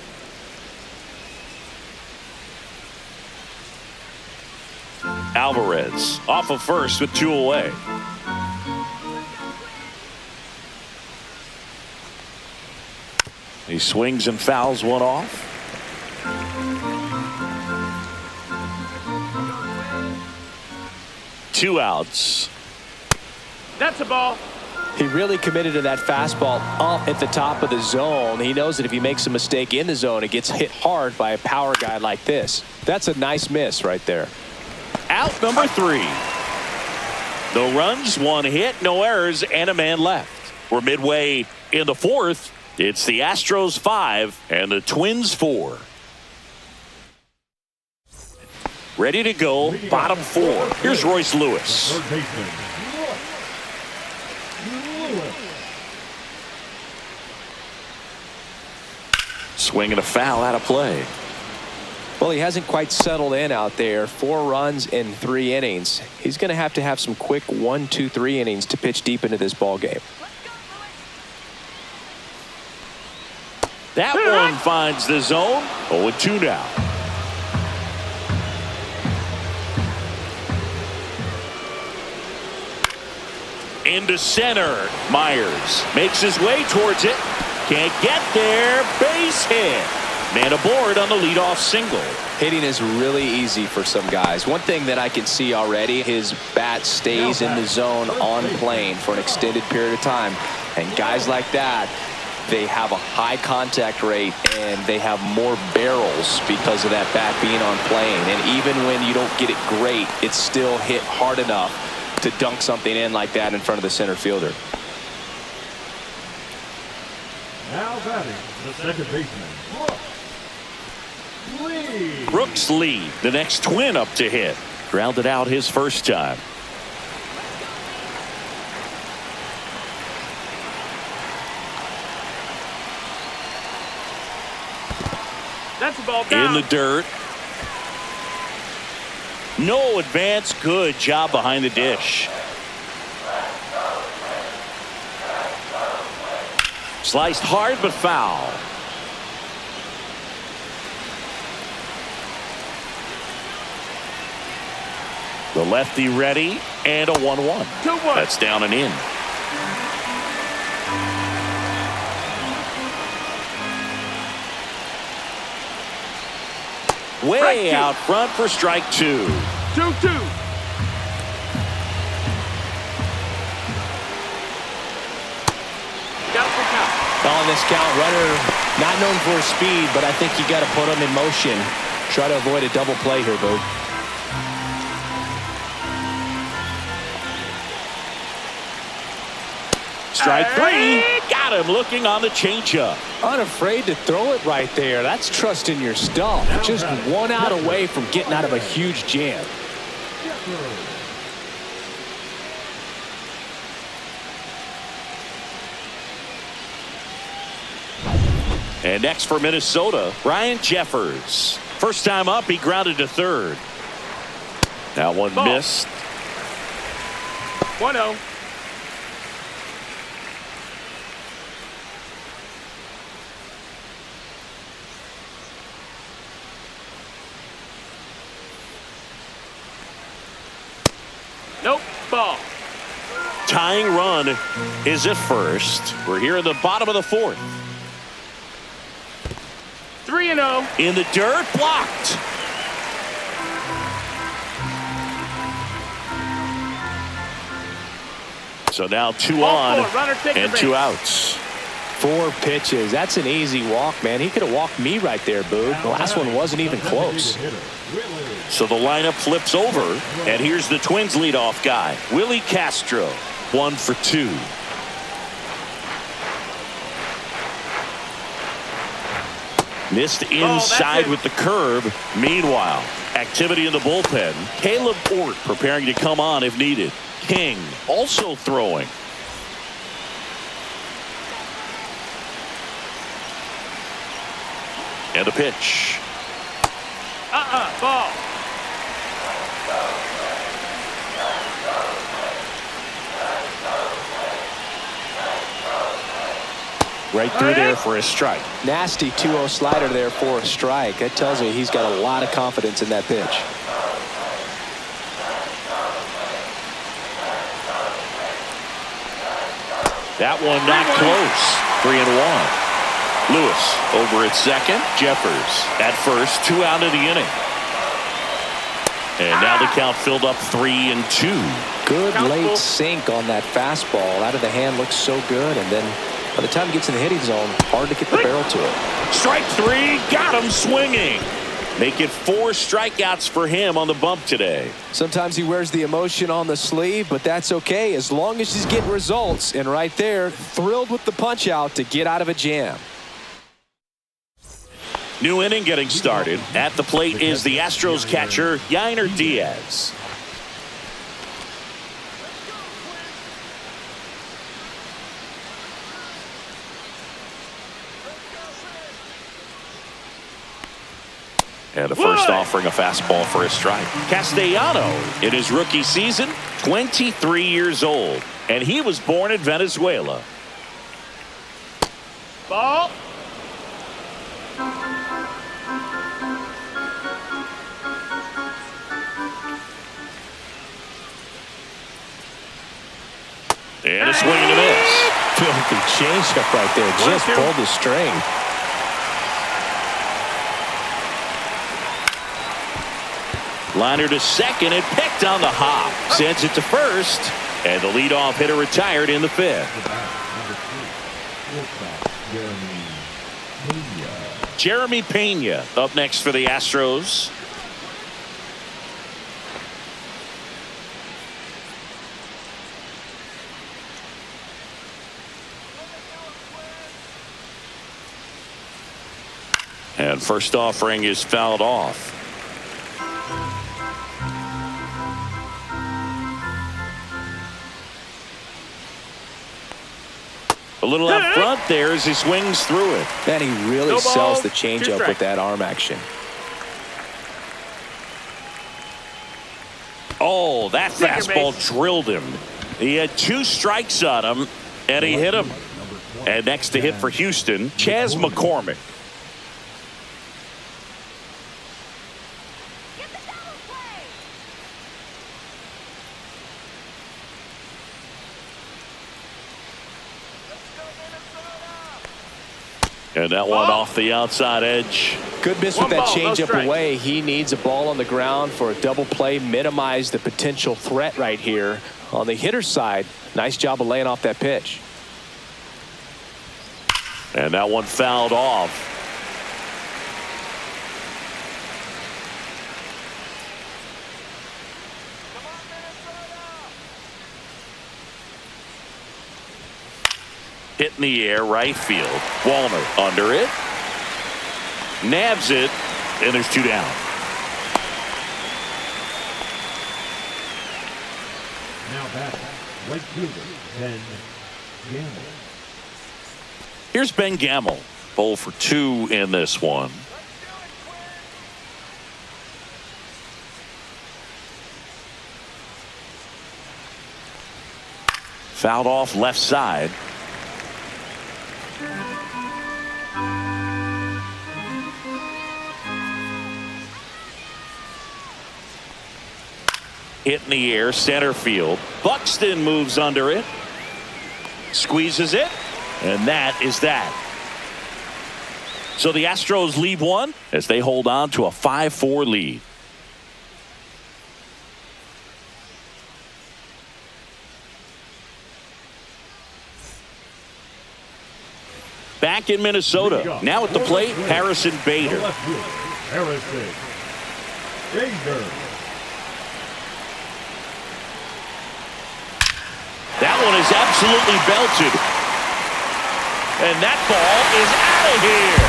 Speaker 1: Alvarez off of first with 2 away. He swings and fouls one off. 2 outs.
Speaker 3: That's a ball.
Speaker 2: He really committed to that fastball up at the top of the zone. He knows that if he makes a mistake in the zone, it gets hit hard by a power guy like this. That's a nice miss right there.
Speaker 1: Out number 3. No runs, 1 hit, no errors, and a man left. We're midway in the 4th. It's the Astros 5 and the Twins 4. Ready to go, bottom 4. Here's Royce Lewis.
Speaker 4: Third baseman. Lewis.
Speaker 1: Swing and a foul out of play.
Speaker 2: Well, he hasn't quite settled in out there. 4 runs in 3 innings. He's going to have some quick 1, 2, 3 innings to pitch deep into this ball game.
Speaker 1: That one finds the zone. 0-2 now. Into center. Myers makes his way towards it. Can't get there. Base hit. Man aboard on the leadoff single.
Speaker 2: Hitting is really easy for some guys. One thing that I can see already, his bat stays in the zone on plane for an extended period of time. And guys like that, they have a high contact rate and they have more barrels because of that bat being on plane. And even when you don't get it great, it's still hit hard enough to dunk something in like that in front of the center fielder.
Speaker 4: Now batting, the second baseman.
Speaker 1: Brooks Lee, the next Twin up to hit. Grounded out his first time.
Speaker 3: That's a ball down.
Speaker 1: In the dirt. No advance. Good job behind the dish. Sliced hard but foul. The lefty ready and a 1-1.
Speaker 3: 2-1.
Speaker 1: That's down and in. Way out front for strike 2.
Speaker 3: 2-2.
Speaker 2: On this count, runner not known for his speed, but I think you got to put him in motion. Try to avoid a double play here, Boo.
Speaker 1: Strike 3. Got him looking on the changeup.
Speaker 2: Unafraid to throw it right there. That's trusting your stuff. Just 1 out away from getting out of a huge jam.
Speaker 1: And next for Minnesota, Ryan Jeffers. First time up, he grounded to third. That one missed.
Speaker 3: 1-0. Nope. Ball.
Speaker 1: Tying run is at first. We're here in the bottom of the 4th.
Speaker 3: 3-0.
Speaker 1: In the dirt, blocked. So now 2 on and 2 outs.
Speaker 2: 4 pitches. That's an easy walk, man. He could have walked me right there, Boo. The last one wasn't even close.
Speaker 1: So the lineup flips over, and here's the Twins leadoff guy, Willie Castro. 1 for 2. Missed inside with the curve. Meanwhile, activity in the bullpen. Caleb Ort preparing to come on if needed. King also throwing. And a pitch.
Speaker 3: Ball.
Speaker 1: Right through there for a strike.
Speaker 2: Nasty 2-0 slider there for a strike. That tells you he's got a lot of confidence in that pitch.
Speaker 1: That one not close. 3-1. Lewis over at second. Jeffers at first. 2 out of the inning. And now the count filled up 3-2.
Speaker 2: Good
Speaker 3: Count
Speaker 2: late
Speaker 3: full.
Speaker 2: sink on that fastball. Out of the hand looks so good. And then by the time it gets in the hitting zone, hard to get the barrel to it.
Speaker 1: Strike 3. Got him swinging. Make it 4 strikeouts for him on the bump today.
Speaker 2: Sometimes he wears the emotion on the sleeve, but that's okay as long as he's getting results. And right there, thrilled with the punch out to get out of a jam.
Speaker 1: New inning getting started. At the plate is the Astros catcher, Yainer Diaz. And the first offering a fastball for a strike. Castellano, in his rookie season, 23 years old. And he was born in Venezuela.
Speaker 3: Ball.
Speaker 1: And a swing and a miss.
Speaker 2: Filthy changeup right there. Just pulled the string.
Speaker 1: Liner to second and picked on the hop. Sends it to first. And the leadoff hitter retired in the 5th. Jeremy Pena up next for the Astros. And first offering is fouled off. A little up front there as he swings through it.
Speaker 2: And he really
Speaker 3: No
Speaker 2: sells
Speaker 3: ball,
Speaker 2: the
Speaker 3: 2
Speaker 2: changeup
Speaker 3: strikes.
Speaker 2: with that arm action.
Speaker 1: Oh, that
Speaker 3: Second
Speaker 1: fastball
Speaker 3: base.
Speaker 1: drilled him. He had 2 strikes on him, and he hit him. And next to hit for Houston, Chas McCormick. And that one off the outside edge.
Speaker 2: Good miss
Speaker 3: One
Speaker 2: with that
Speaker 3: ball, no
Speaker 2: changeup
Speaker 3: strikes.
Speaker 2: away. He needs a ball on the ground for a double play. Minimize the potential threat right here. On the hitter's side, nice job of laying off that pitch.
Speaker 1: And that one fouled off. Hit in the air, right field. Walner under it. Nabs it, and there's 2 down.
Speaker 4: Now back, right fielder, Ben Gamble.
Speaker 1: Here's Ben Gamble. 0 for 2 in this one. Fouled off left side. Hit in the air, center field. Buxton moves under it. Squeezes it. And that is that. So the Astros lead 1 as they hold on to a 5-4 lead. Back in Minnesota. Now at the plate, Harrison Bader.
Speaker 4: Left fielder, Harrison Bader.
Speaker 1: That one is absolutely belted. And that ball is out of here.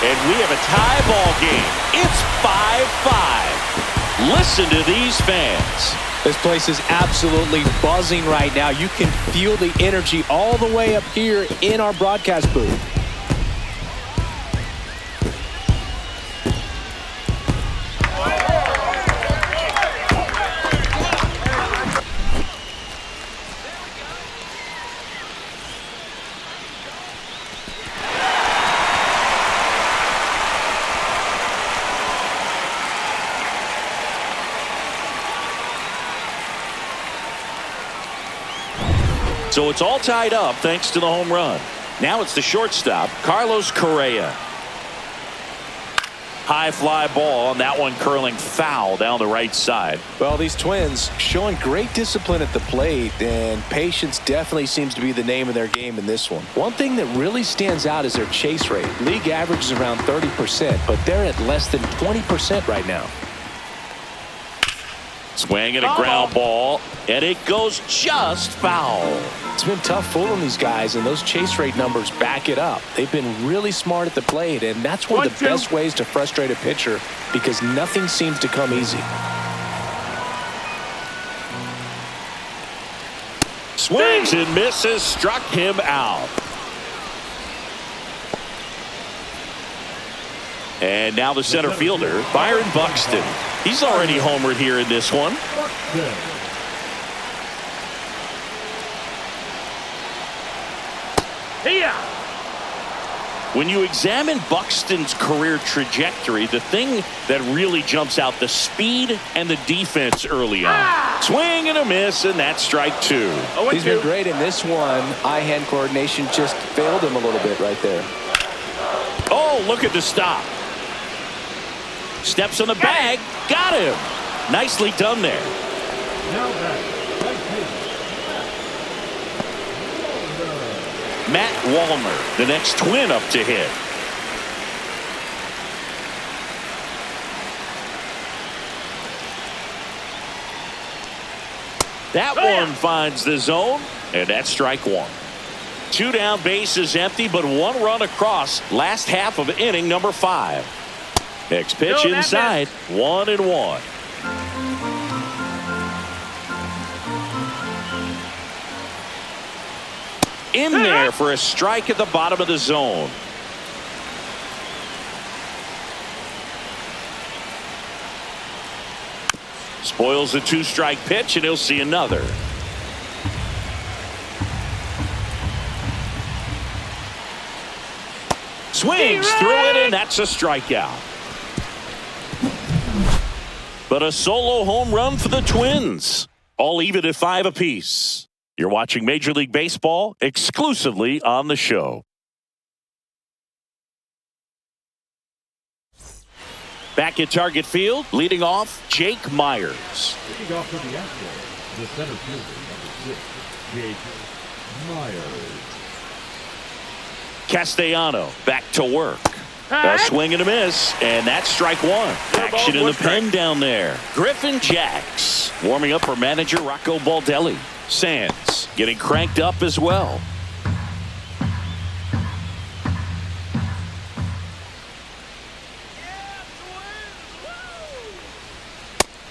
Speaker 1: And we have a tie ball game. It's 5-5. Listen to these fans.
Speaker 2: This place is absolutely buzzing right now. You can feel the energy all the way up here in our broadcast booth.
Speaker 1: So it's all tied up thanks to the home run. Now it's the shortstop, Carlos Correa. High fly ball, and that one curling foul down the right side.
Speaker 2: Well, these Twins showing great discipline at the plate, and patience definitely seems to be the name of their game in this one. One thing that really stands out is their chase rate. League average is around 30%, but they're at less than 20% right now.
Speaker 1: Swing and a ground ball, and it goes just foul.
Speaker 2: It's been tough fooling these guys, and those chase rate numbers back it up. They've been really smart at the plate, and that's one of the best ways to frustrate a pitcher because nothing seems to come easy.
Speaker 1: Swings and misses, struck him out. And now the center fielder, Byron Buxton. He's already homered here in this one. When you examine Buxton's career trajectory, the thing that really jumps out, the speed and the defense early on. Swing and a miss, and that's strike two.
Speaker 2: He's been great in this one. Eye-hand coordination just failed him a little bit right there.
Speaker 1: Oh, look at the stop. Steps on the bag. Got him. Nicely done there.
Speaker 4: Now back.
Speaker 1: Matt Wallner, the next Twin up to hit. That one finds the zone, and that's strike one. Two down, bases empty, but one run across. Last half of inning number 5. Next pitch inside, 1-1. In there for a strike at the bottom of the zone. Spoils the 2-strike pitch, and he'll see another. Swings through it, and that's a strikeout. But a solo home run for the Twins. All even at 5 apiece. You're watching Major League Baseball exclusively on the show. Back at Target Field, leading off, Jake Myers.
Speaker 4: Leading off for the Astros, the center fielder, number 6, Jake Myers.
Speaker 1: Castellano back to work. A swing and a miss, and that's strike one. Action in the pen down there. Griffin Jacks warming up for manager Rocco Baldelli. Sands getting cranked up as well.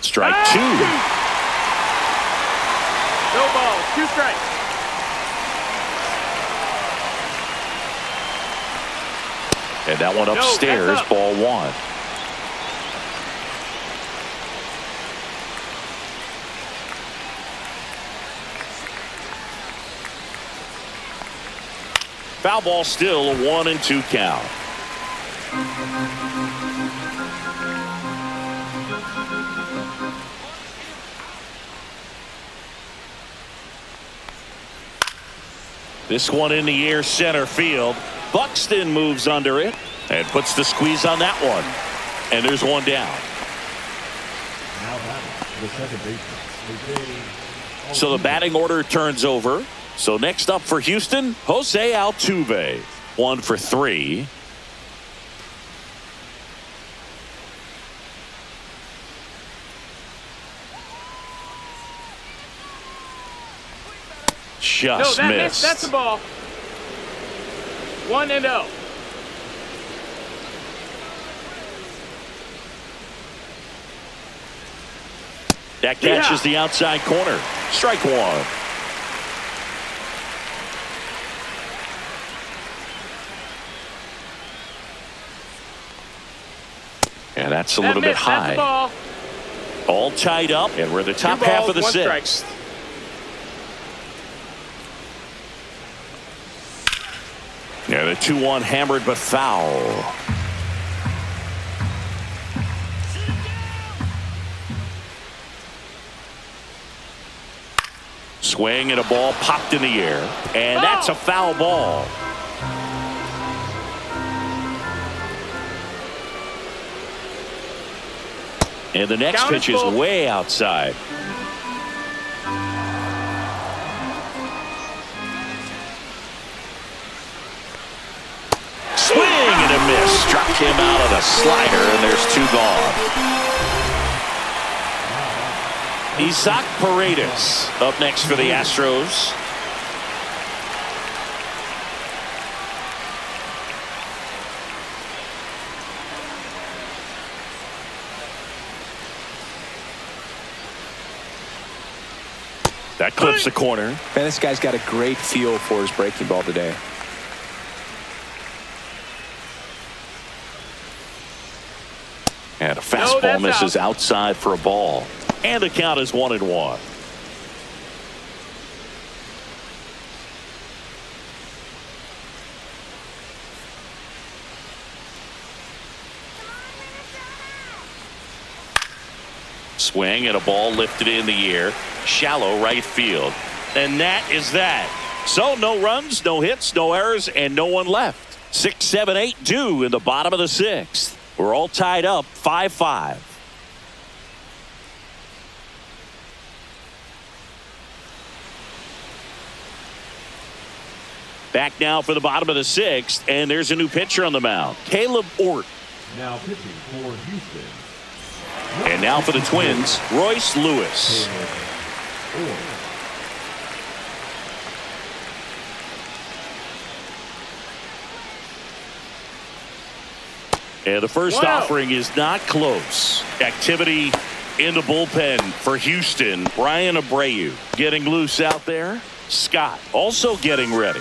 Speaker 1: Strike two.
Speaker 3: No ball, 2 strikes.
Speaker 1: And that one upstairs, ball one. Foul ball still, a 1-2 count. This one in the air, center field. Buxton moves under it and puts the squeeze on that one. And there's one down.
Speaker 4: Now batting, the second baseman.
Speaker 1: So the batting order turns over. So next up for Houston, Jose Altuve. 1 for 3. Just missed.
Speaker 3: That's the ball. 1-0.
Speaker 1: That catches the outside corner. Strike one. And that's a little bit high. All tied up, and we're in the top half of the 6th. Yeah, the 2-1 hammered but foul. Swing and a ball popped in the air, and that's a foul ball. And the next pitch is way outside. Swing and a miss. Struck him out of the slider, and there's 2 gone. Isaac Paredes up next for the Astros. That clips the corner.
Speaker 2: Man, this guy's got a great feel for his breaking ball today.
Speaker 1: And a fastball misses outside for a ball. And the count is 1-1. Swing and a ball lifted in the air. Shallow right field. And that is that. So no runs, no hits, no errors, and no one left. 6, 7, 8 due in the bottom of the 6th. We're all tied up 5-5. Back now for the bottom of the 6th, and there's a new pitcher on the mound. Caleb Ort.
Speaker 4: Now pitching for Houston.
Speaker 1: And now for the Twins, Royce Lewis. And the first offering is not close. Activity in the bullpen for Houston. Brian Abreu getting loose out there. Scott also getting ready.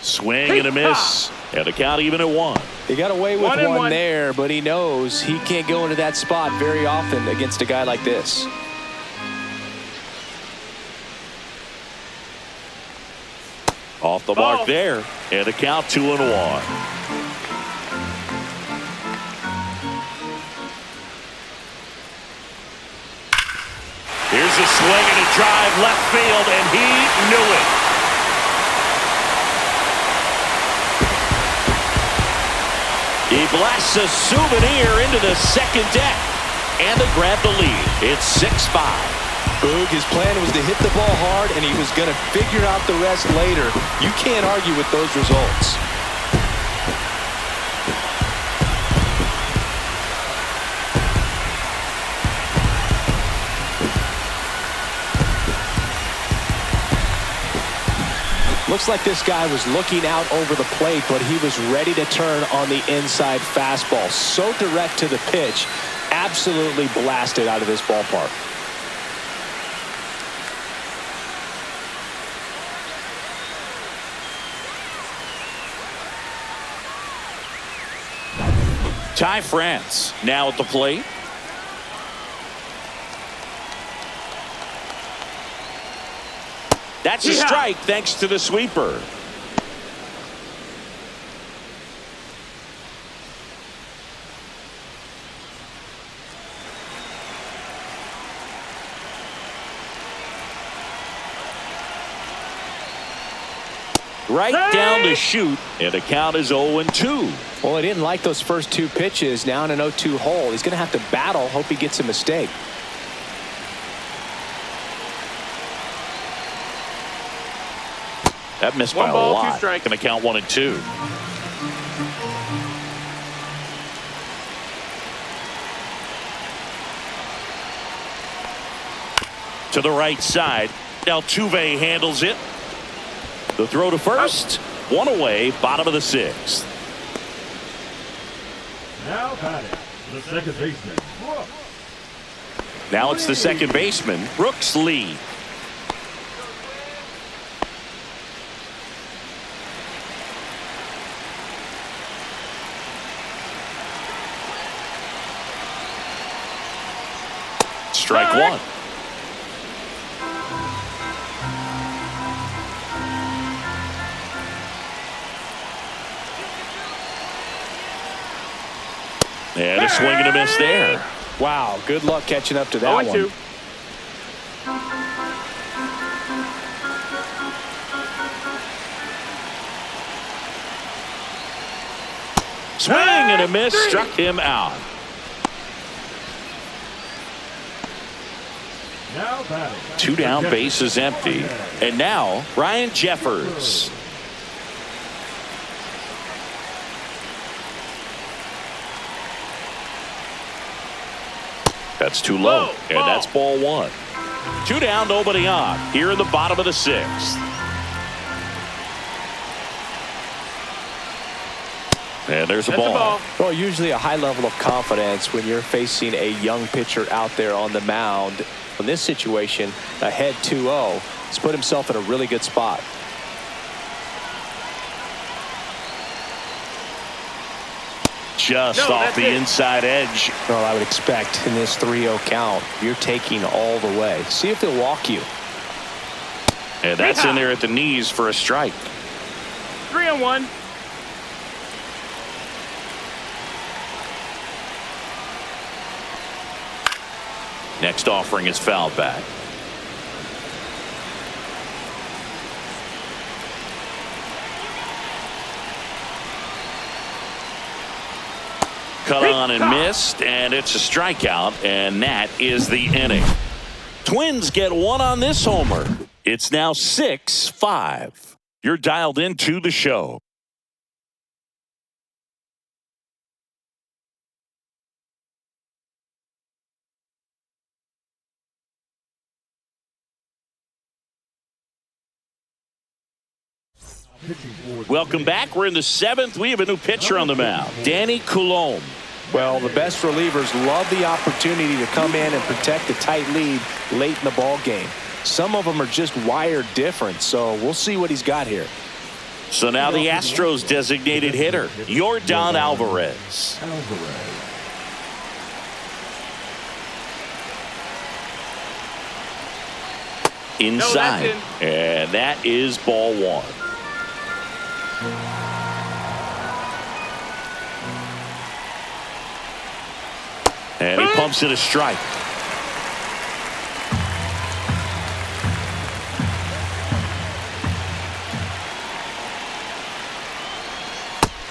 Speaker 1: Swing and a miss. And the count even at 1.
Speaker 2: He got away with one there, but he knows he can't go into that spot very often against a guy like this.
Speaker 1: Off the mark there. And the count 2-1. Here's a swing and a drive left field, and he knew it. He blasts a souvenir into the second deck, and they grab the lead. It's 6-5.
Speaker 2: Boog, his plan was to hit the ball hard, and he was going to figure out the rest later. You can't argue with those results. Looks like this guy was looking out over the plate, but he was ready to turn on the inside fastball. So direct to the pitch, absolutely blasted out of this ballpark.
Speaker 1: Ty France now at the plate. That's a strike thanks to the sweeper. Right down the chute, and the count is 0-2.
Speaker 2: Well, he didn't like those first 2 pitches. Now in an 0-2 hole, he's going to have to battle. Hope he gets a mistake.
Speaker 1: That missed by a lot. Going to count 1-2. To the right side. Altuve handles it. The throw to first. 1 away. Bottom of the 6th.
Speaker 4: Now batting, the second baseman, Brooks.
Speaker 1: Now it's the second baseman, Brooks Lee. Strike 1. And a swing and a miss there.
Speaker 2: Wow, good luck catching up to that one.
Speaker 3: 0-2.
Speaker 1: Swing and a miss, struck him out.
Speaker 4: Now batting.
Speaker 1: 2 down, bases empty. And now Ryan Jeffers. That's too low, and that's ball 1. 2 down, nobody on. Here in the bottom of the 6th. And there's a ball.
Speaker 2: Well, usually a high level of confidence when you're facing a young pitcher out there on the mound. In this situation, ahead 2-0, he's put himself in a really good spot.
Speaker 1: Just off the inside edge.
Speaker 2: Well, I would expect in this 3-0 count, you're taking all the way. See if they'll walk you.
Speaker 1: And that's in there at the knees for a strike.
Speaker 3: 3-1.
Speaker 1: Next offering is fouled back. Cut on and missed, and it's a strikeout, and that is the inning. Twins get 1 on this homer. It's now 6-5. You're dialed into the show. Welcome back. We're in the 7th. We have a new pitcher on the mound, Danny Coulombe.
Speaker 2: Well, the best relievers love the opportunity to come in and protect a tight lead late in the ball game. Some of them are just wired different, so we'll see what he's got here.
Speaker 1: So now the Astros designated hitter, Yordan Alvarez. Inside, and that is ball 1. And he pumps it a strike.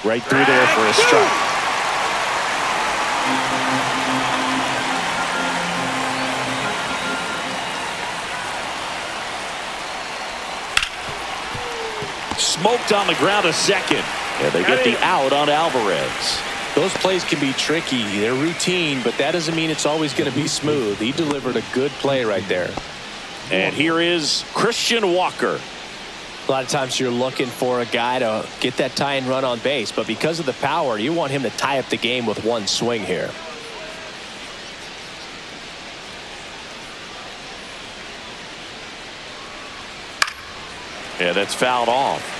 Speaker 2: Right through there for a strike.
Speaker 1: Smoked on the ground a second. And they get the out on Alvarez.
Speaker 2: Those plays can be tricky. They're routine, but that doesn't mean it's always going to be smooth. He delivered a good play right there.
Speaker 1: And here is Christian Walker.
Speaker 2: A lot of times you're looking for a guy to get that tying run on base, but because of the power, you want him to tie up the game with one swing here.
Speaker 1: Yeah, that's fouled off.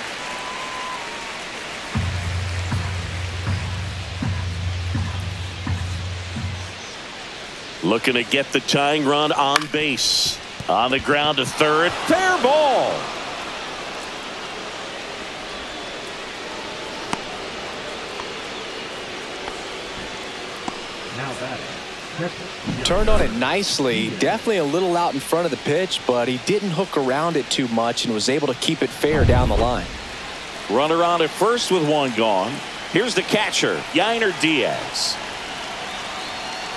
Speaker 1: Looking to get the tying run on base. On the ground to third. Fair ball.
Speaker 4: Now batting.
Speaker 2: Turned on it nicely. Definitely a little out in front of the pitch, but he didn't hook around it too much and was able to keep it fair down the line.
Speaker 1: Runner on at first with one gone. Here's the catcher, Yainer Diaz.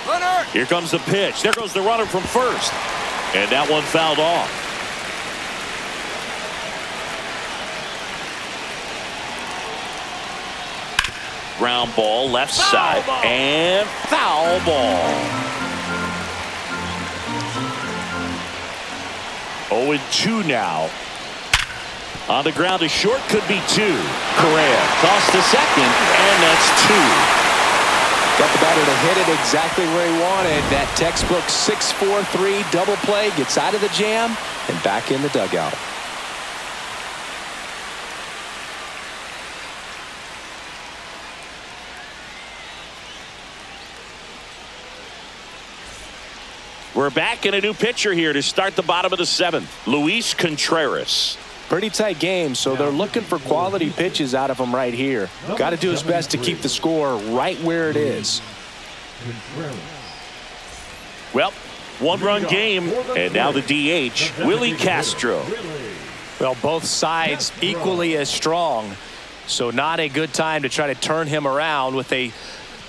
Speaker 3: Runner.
Speaker 1: Here comes the pitch. There goes the runner from first. And that one fouled off. Ground ball left side. And foul ball. 0-2 now. On the ground to short, could be 2. Correa tossed to second, and that's 2.
Speaker 2: Got the batter to hit it exactly where he wanted. That textbook 6-4-3 double play, gets out of the jam and back in the dugout.
Speaker 1: We're back in a new pitcher here to start the bottom of the 7th. Luis Contreras.
Speaker 2: Pretty tight game, so they're looking for quality pitches out of him right here. Got to do his best to keep the score right where it is.
Speaker 1: Well, one-run game, and now the DH, Willie Castro.
Speaker 2: Well, both sides equally as strong. So not a good time to try to turn him around with a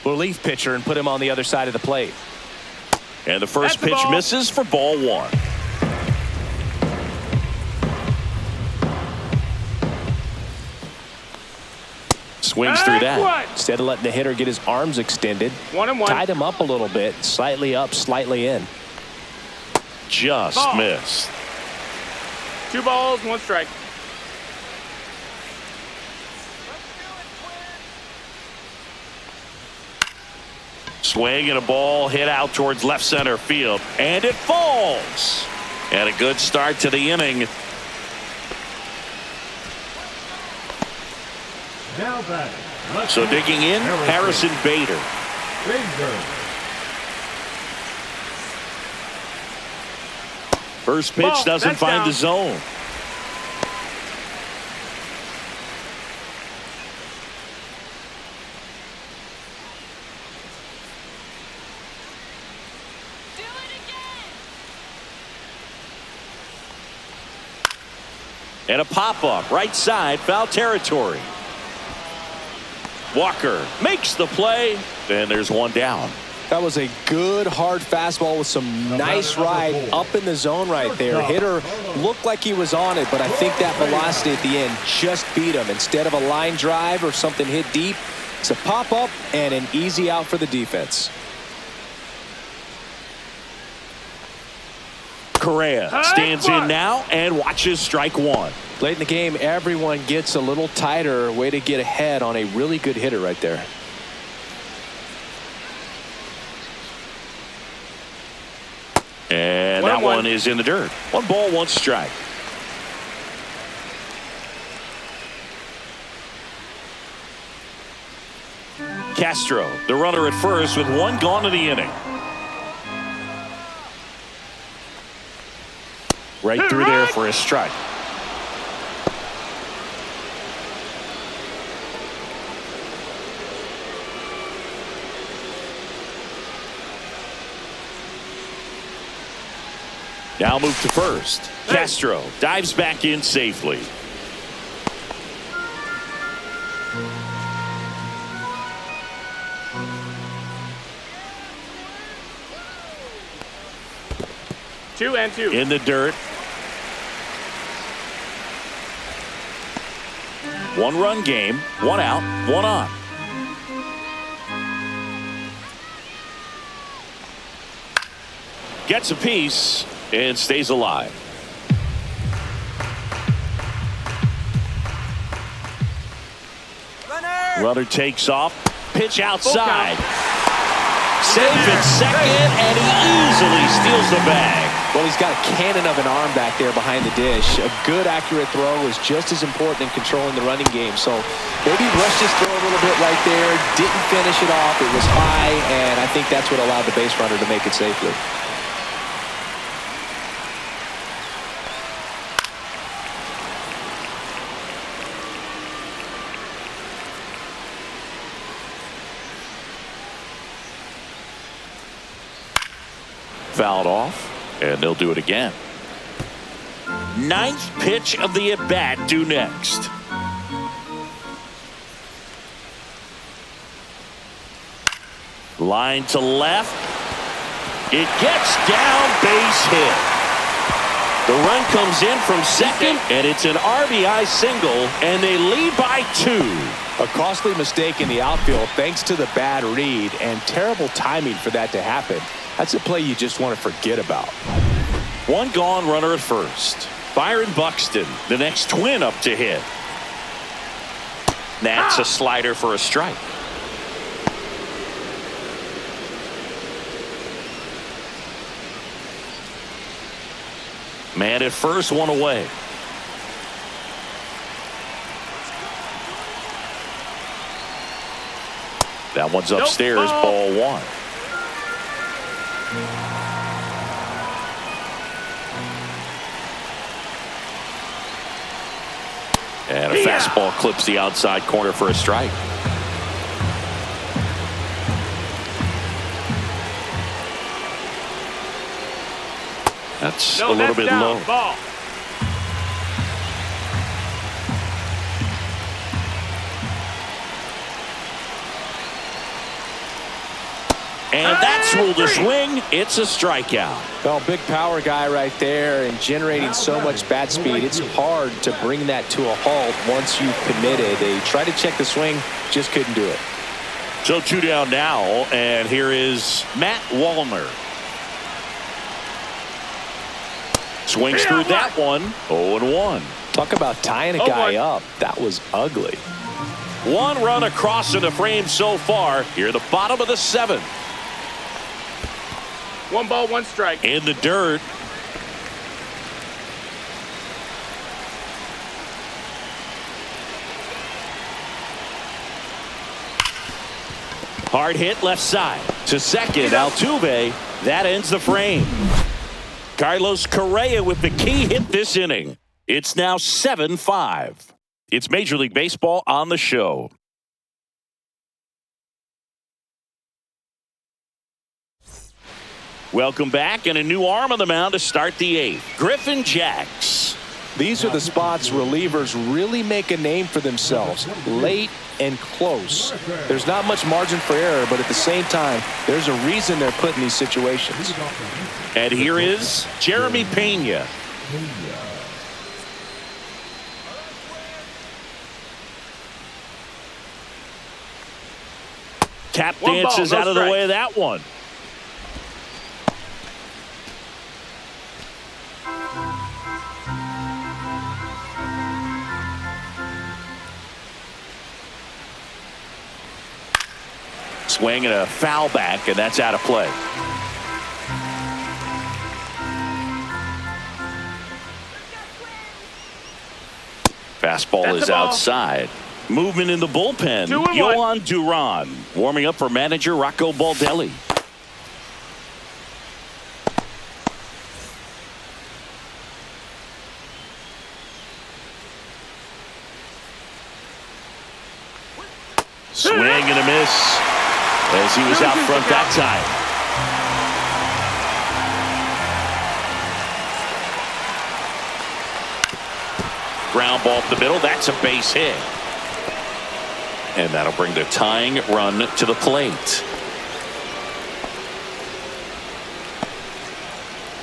Speaker 2: relief pitcher and put him on the other side of the plate.
Speaker 1: And the first pitch misses for ball one. Swings through that.
Speaker 2: Instead of letting the hitter get his arms extended,
Speaker 3: 1-1.
Speaker 2: tied him up a little bit, slightly up, slightly in.
Speaker 1: Just missed.
Speaker 3: 2 balls, 1 strike.
Speaker 1: Swing and a ball hit out towards left center field, and it falls. And a good start to the inning.
Speaker 4: Now batting.
Speaker 1: So digging in, Harrison Bader. First pitch doesn't find the zone. And a pop-up, right side, foul territory. Walker makes the play, and there's one down.
Speaker 2: That was a good, hard fastball with some nice ride up in the zone right there. Hitter looked like he was on it, but I think that velocity at the end just beat him. Instead of a line drive or something hit deep, it's a pop-up and an easy out for the defense.
Speaker 1: Correa stands in now and watches strike one.
Speaker 2: Late in the game, everyone gets a little tighter. Way to get ahead on a really good hitter right there.
Speaker 1: And that one is in the dirt. 1 ball, 1 strike. Castro, the runner at first with 1 gone in the inning. Right through there for a strike. Now move to first. Castro dives back in safely.
Speaker 3: Two and two.
Speaker 1: In the dirt. 1-run game, 1 out, 1 on. Gets a piece and stays alive. Runner takes off. Pitch outside. Safe at second, and he easily steals the bag.
Speaker 2: Well, he's got a cannon of an arm back there behind the dish. A good, accurate throw is just as important in controlling the running game. So maybe rushed his throw a little bit right there. Didn't finish it off. It was high, and I think that's what allowed the base runner to make it safely.
Speaker 1: Fouled off, and they'll do it again. 9th pitch of the at-bat due next. Line to left. It gets down, base hit. The run comes in from second, and it's an RBI single, and they lead by 2.
Speaker 2: A costly mistake in the outfield thanks to the bad read, and terrible timing for that to happen. That's a play you just want to forget about.
Speaker 1: 1 gone, runner at first. Byron Buxton, the next twin up to hit. That's a slider for a strike. Man at first, 1 away. That one's upstairs, ball 1. And a fastball clips the outside corner for a strike. That's a little bit low.
Speaker 3: Ball.
Speaker 1: And that's ruled a swing. It's a strikeout.
Speaker 2: Well, big power guy right there and generating so much bat speed. It's hard to bring that to a halt once you've committed. They tried to check the swing, just couldn't do it.
Speaker 1: So 2 down now, and here is Matt Wallner. Swings through that one. 0-1.
Speaker 2: Talk about tying a guy up. That was ugly.
Speaker 1: 1 run across in the frame so far. Here, the bottom of the 7th.
Speaker 3: 1 ball, 1 strike.
Speaker 1: In the dirt. Hard hit left side. To second, Altuve. That ends the frame. Carlos Correa with the key hit this inning. It's now 7-5. It's Major League Baseball on the show. Welcome back, and a new arm on the mound to start the 8th. Griffin Jacks.
Speaker 2: These are the spots relievers really make a name for themselves. Late and close. There's not much margin for error, but at the same time, there's a reason they're put in these situations.
Speaker 1: And here is Jeremy Pena. Tap dances out of the way of that one. Swing and a foul back, and that's out of play. Fastball is outside. Movement in the bullpen. Johan Duran warming up for manager Rocco Baldelli. Swing and a miss as he was out front that time. Ground ball up the middle. That's a base hit. And that'll bring the tying run to the plate.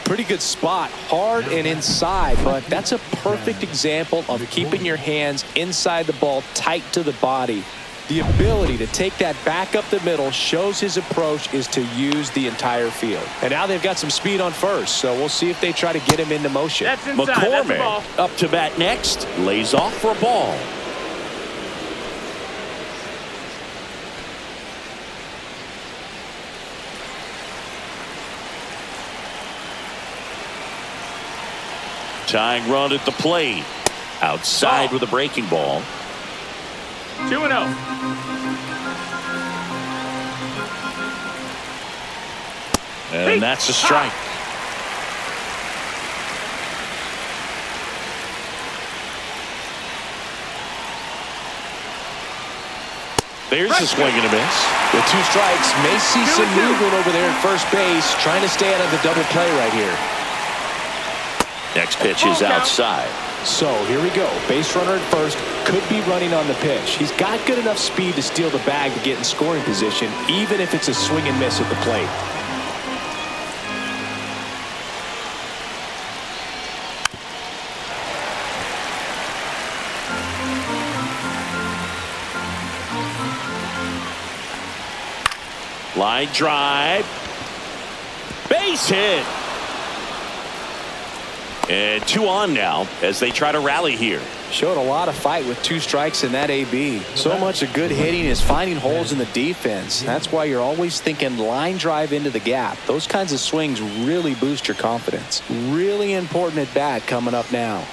Speaker 2: Pretty good spot, hard and inside, but that's a perfect example of keeping your hands inside the ball, tight to the body. The ability to take that back up the middle shows his approach is to use the entire field. And now they've got some speed on first, so we'll see if they try to get him into motion.
Speaker 3: That's inside.
Speaker 1: McCormick up to bat next, lays off for a ball. Tying run at the plate. Outside with a breaking ball.
Speaker 3: 2-0.
Speaker 1: And that's a strike. There's a swing and a miss.
Speaker 2: With 2 strikes, may see some movement over there at first base, trying to stay out of the double play right here.
Speaker 1: Next pitch is outside.
Speaker 2: So here we go. Base runner at first, could be running on the pitch. He's got good enough speed to steal the bag to get in scoring position, even if it's a swing and miss at the plate.
Speaker 1: Line drive. Base hit. And 2 on now as they try to rally here.
Speaker 2: Showed a lot of fight with 2 strikes in that AB. So much of good hitting is finding holes in the defense. That's why you're always thinking line drive into the gap. Those kinds of swings really boost your confidence. Really important at bat coming up now.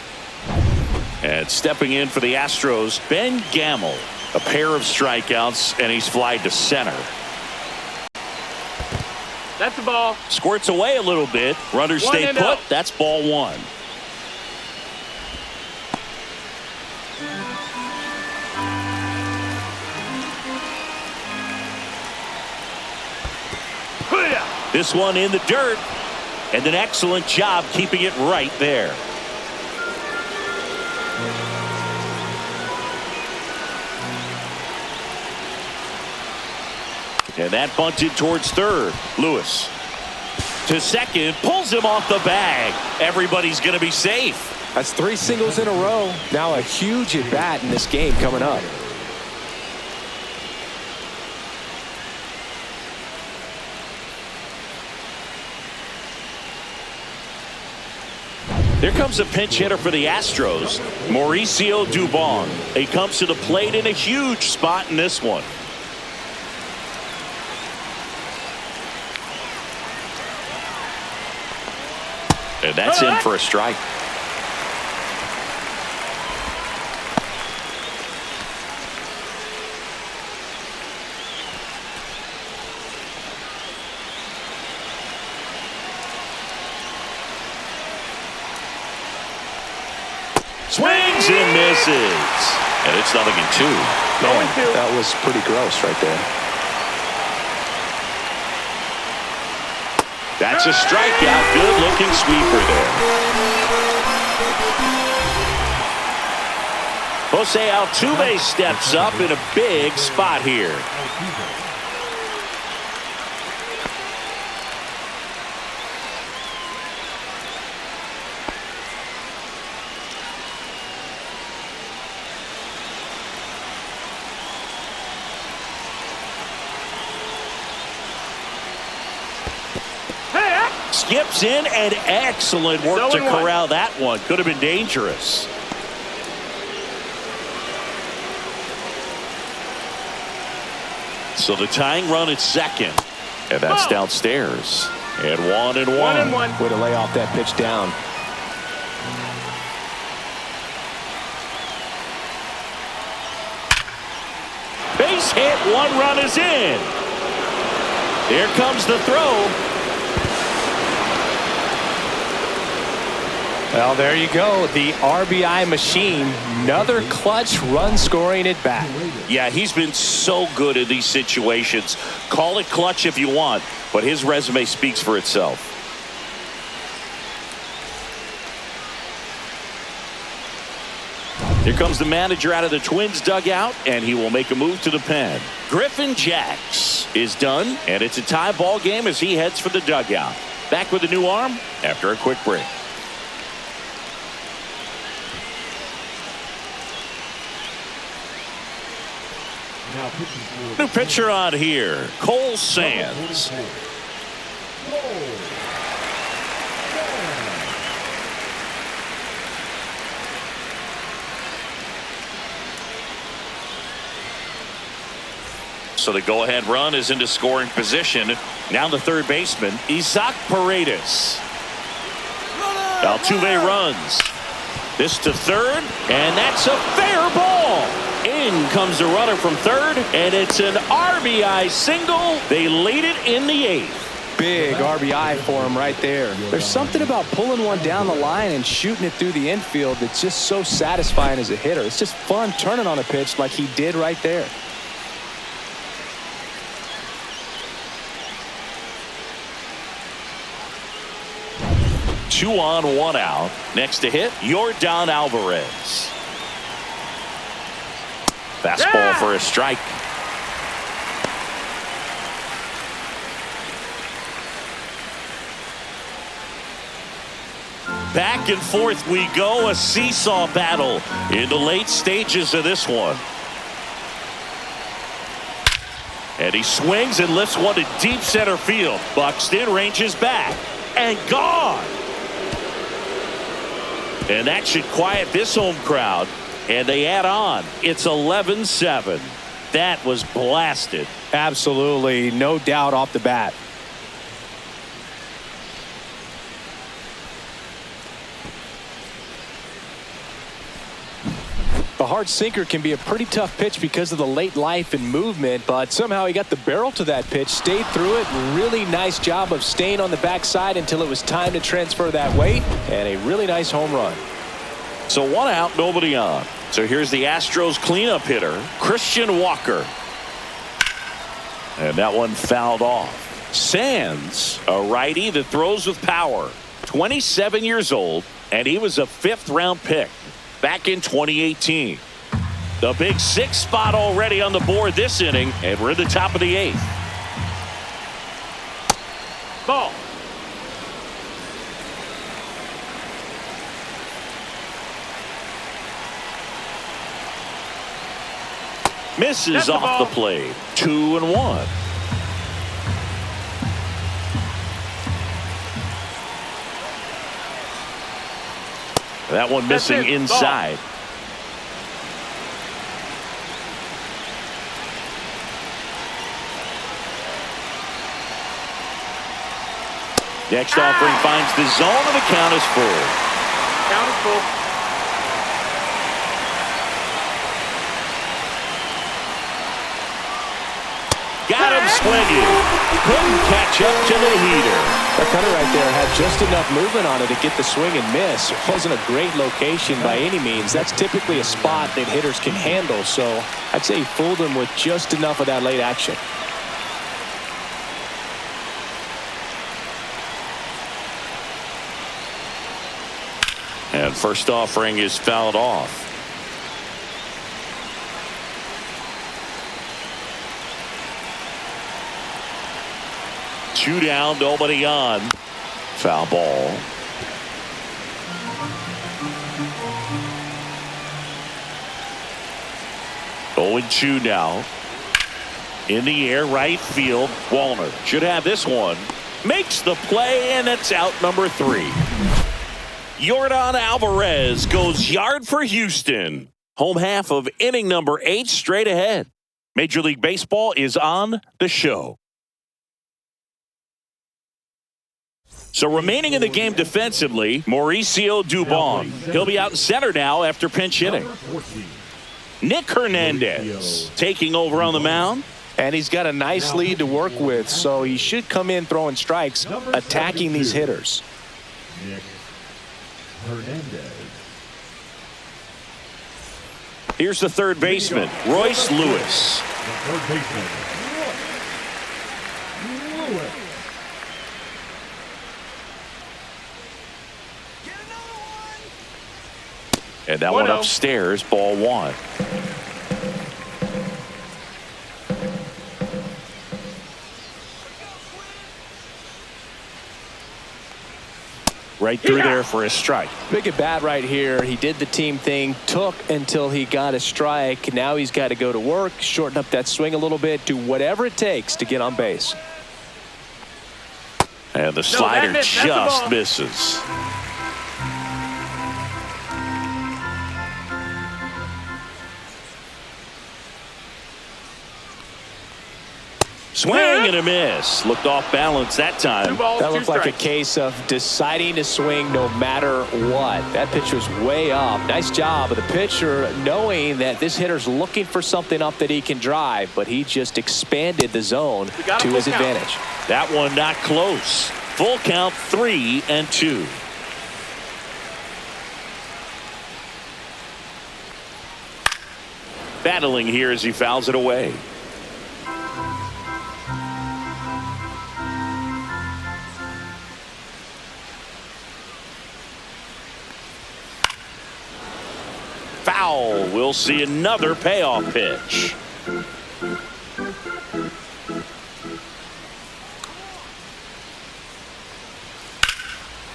Speaker 1: And stepping in for the Astros, Ben Gamel. A pair of strikeouts, and he's flied to center.
Speaker 3: That's the ball.
Speaker 1: Squirts away a little bit. Runners stay put. That's ball 1. This one in the dirt. And an excellent job keeping it right there. And that bunted towards third. Lewis to second, pulls him off the bag. Everybody's going to be safe.
Speaker 2: That's 3 singles in a row. Now a huge at bat in this game coming up.
Speaker 1: Here comes a pinch hitter for the Astros, Mauricio Dubon. He comes to the plate in a huge spot in this one. And that's in for a strike. Swings and misses. And it's 0-2.
Speaker 2: Man, that was pretty gross right there.
Speaker 1: That's a strikeout. Good looking sweeper there. Jose Altuve steps up in a big spot here. Skips in, and excellent work to corral that one. Could have been dangerous. So the tying run at second. And that's downstairs. And 1-1.
Speaker 2: Way to lay off that pitch down.
Speaker 1: Base hit. 1 run is in. Here comes the throw.
Speaker 2: Well, there you go. The RBI machine. Another clutch run scoring at bat.
Speaker 1: Yeah, he's been so good in these situations. Call it clutch if you want, but his resume speaks for itself. Here comes the manager out of the Twins dugout, and he will make a move to the pen. Griffin Jax is done, and it's a tie ball game as he heads for the dugout. Back with a new arm after a quick break. New pitcher on here, Cole Sands. So the go-ahead run is into scoring position. Now the third baseman, Isaac Paredes. Altuve runs. This to third, and that's a fair ball. In comes the runner from third, and it's an RBI single. They lead it in the 8th.
Speaker 2: Big RBI for him right there. There's something about pulling one down the line and shooting it through the infield that's just so satisfying as a hitter. It's just fun turning on a pitch like he did right there.
Speaker 1: Two on, 1 out. Next to hit, Yordan Alvarez. Fastball for a strike. Back and forth we go, a seesaw battle in the late stages of this one. And he swings and lifts one to deep center field. Buxton ranges back and gone. And that should quiet this home crowd. And they add on. It's 11-7. That was blasted.
Speaker 2: Absolutely, no doubt off the bat. The hard sinker can be a pretty tough pitch because of the late life and movement, but somehow he got the barrel to that pitch, stayed through it. Really nice job of staying on the backside until it was time to transfer that weight, and a really nice home run.
Speaker 1: So 1 out, nobody on. So here's the Astros cleanup hitter, Christian Walker. And that one fouled off. Sands, a righty that throws with power. 27 years old, and he was a 5th-round pick back in 2018. The big 6th spot already on the board this inning, and we're at the top of the 8th.
Speaker 3: Ball.
Speaker 1: Misses
Speaker 3: That's the
Speaker 1: off
Speaker 3: ball.
Speaker 1: the plate. 2-1. That one
Speaker 3: That's
Speaker 1: missing
Speaker 3: it.
Speaker 1: inside. Next offering finds the zone, and the count is full.
Speaker 3: Count is full.
Speaker 1: Got him swinging. Couldn't catch up to the heater.
Speaker 2: That cutter right there had just enough movement on it to get the swing and miss. It wasn't a great location by any means. That's typically a spot that hitters can handle. So I'd say he fooled him with just enough of that late action.
Speaker 1: And first offering is fouled off. Two down, nobody on. Foul ball. Oh, 0-2 now. In the air, right field. Wallner should have this one. Makes the play, and it's out number 3. Yordan Alvarez goes yard for Houston. Home half of inning number 8 straight ahead. Major League Baseball is on the show. So remaining in the game defensively, Mauricio Dubon. He'll be out in center now after pinch hitting. Nick Hernandez taking over on the mound.
Speaker 2: And he's got a nice lead to work with, so he should come in throwing strikes, attacking these hitters.
Speaker 4: Nick Hernandez.
Speaker 1: Here's the third baseman, Royce Lewis.
Speaker 4: The third baseman, Lewis.
Speaker 1: And that one upstairs, ball 1. Right through there for a strike.
Speaker 2: Big at bat right here. He did the team thing, took until he got a strike. Now he's got to go to work, shorten up that swing a little bit, do whatever it takes to get on base.
Speaker 1: And the slider
Speaker 3: That's the
Speaker 1: just
Speaker 3: ball.
Speaker 1: misses. Swing and a miss. Looked off balance that
Speaker 3: 2
Speaker 1: time.
Speaker 3: balls,
Speaker 2: That
Speaker 3: 2
Speaker 2: looked like a
Speaker 3: strikes.
Speaker 2: case of deciding to swing no matter what. That pitch was way up. Nice job of the pitcher knowing that this hitter's looking for something up that he can drive, but he just expanded the zone
Speaker 3: got a
Speaker 2: to
Speaker 3: full
Speaker 2: his
Speaker 3: count.
Speaker 2: advantage.
Speaker 1: That one not close. Full count, 3-2. Battling here as he fouls it away. Foul. We'll see another payoff pitch.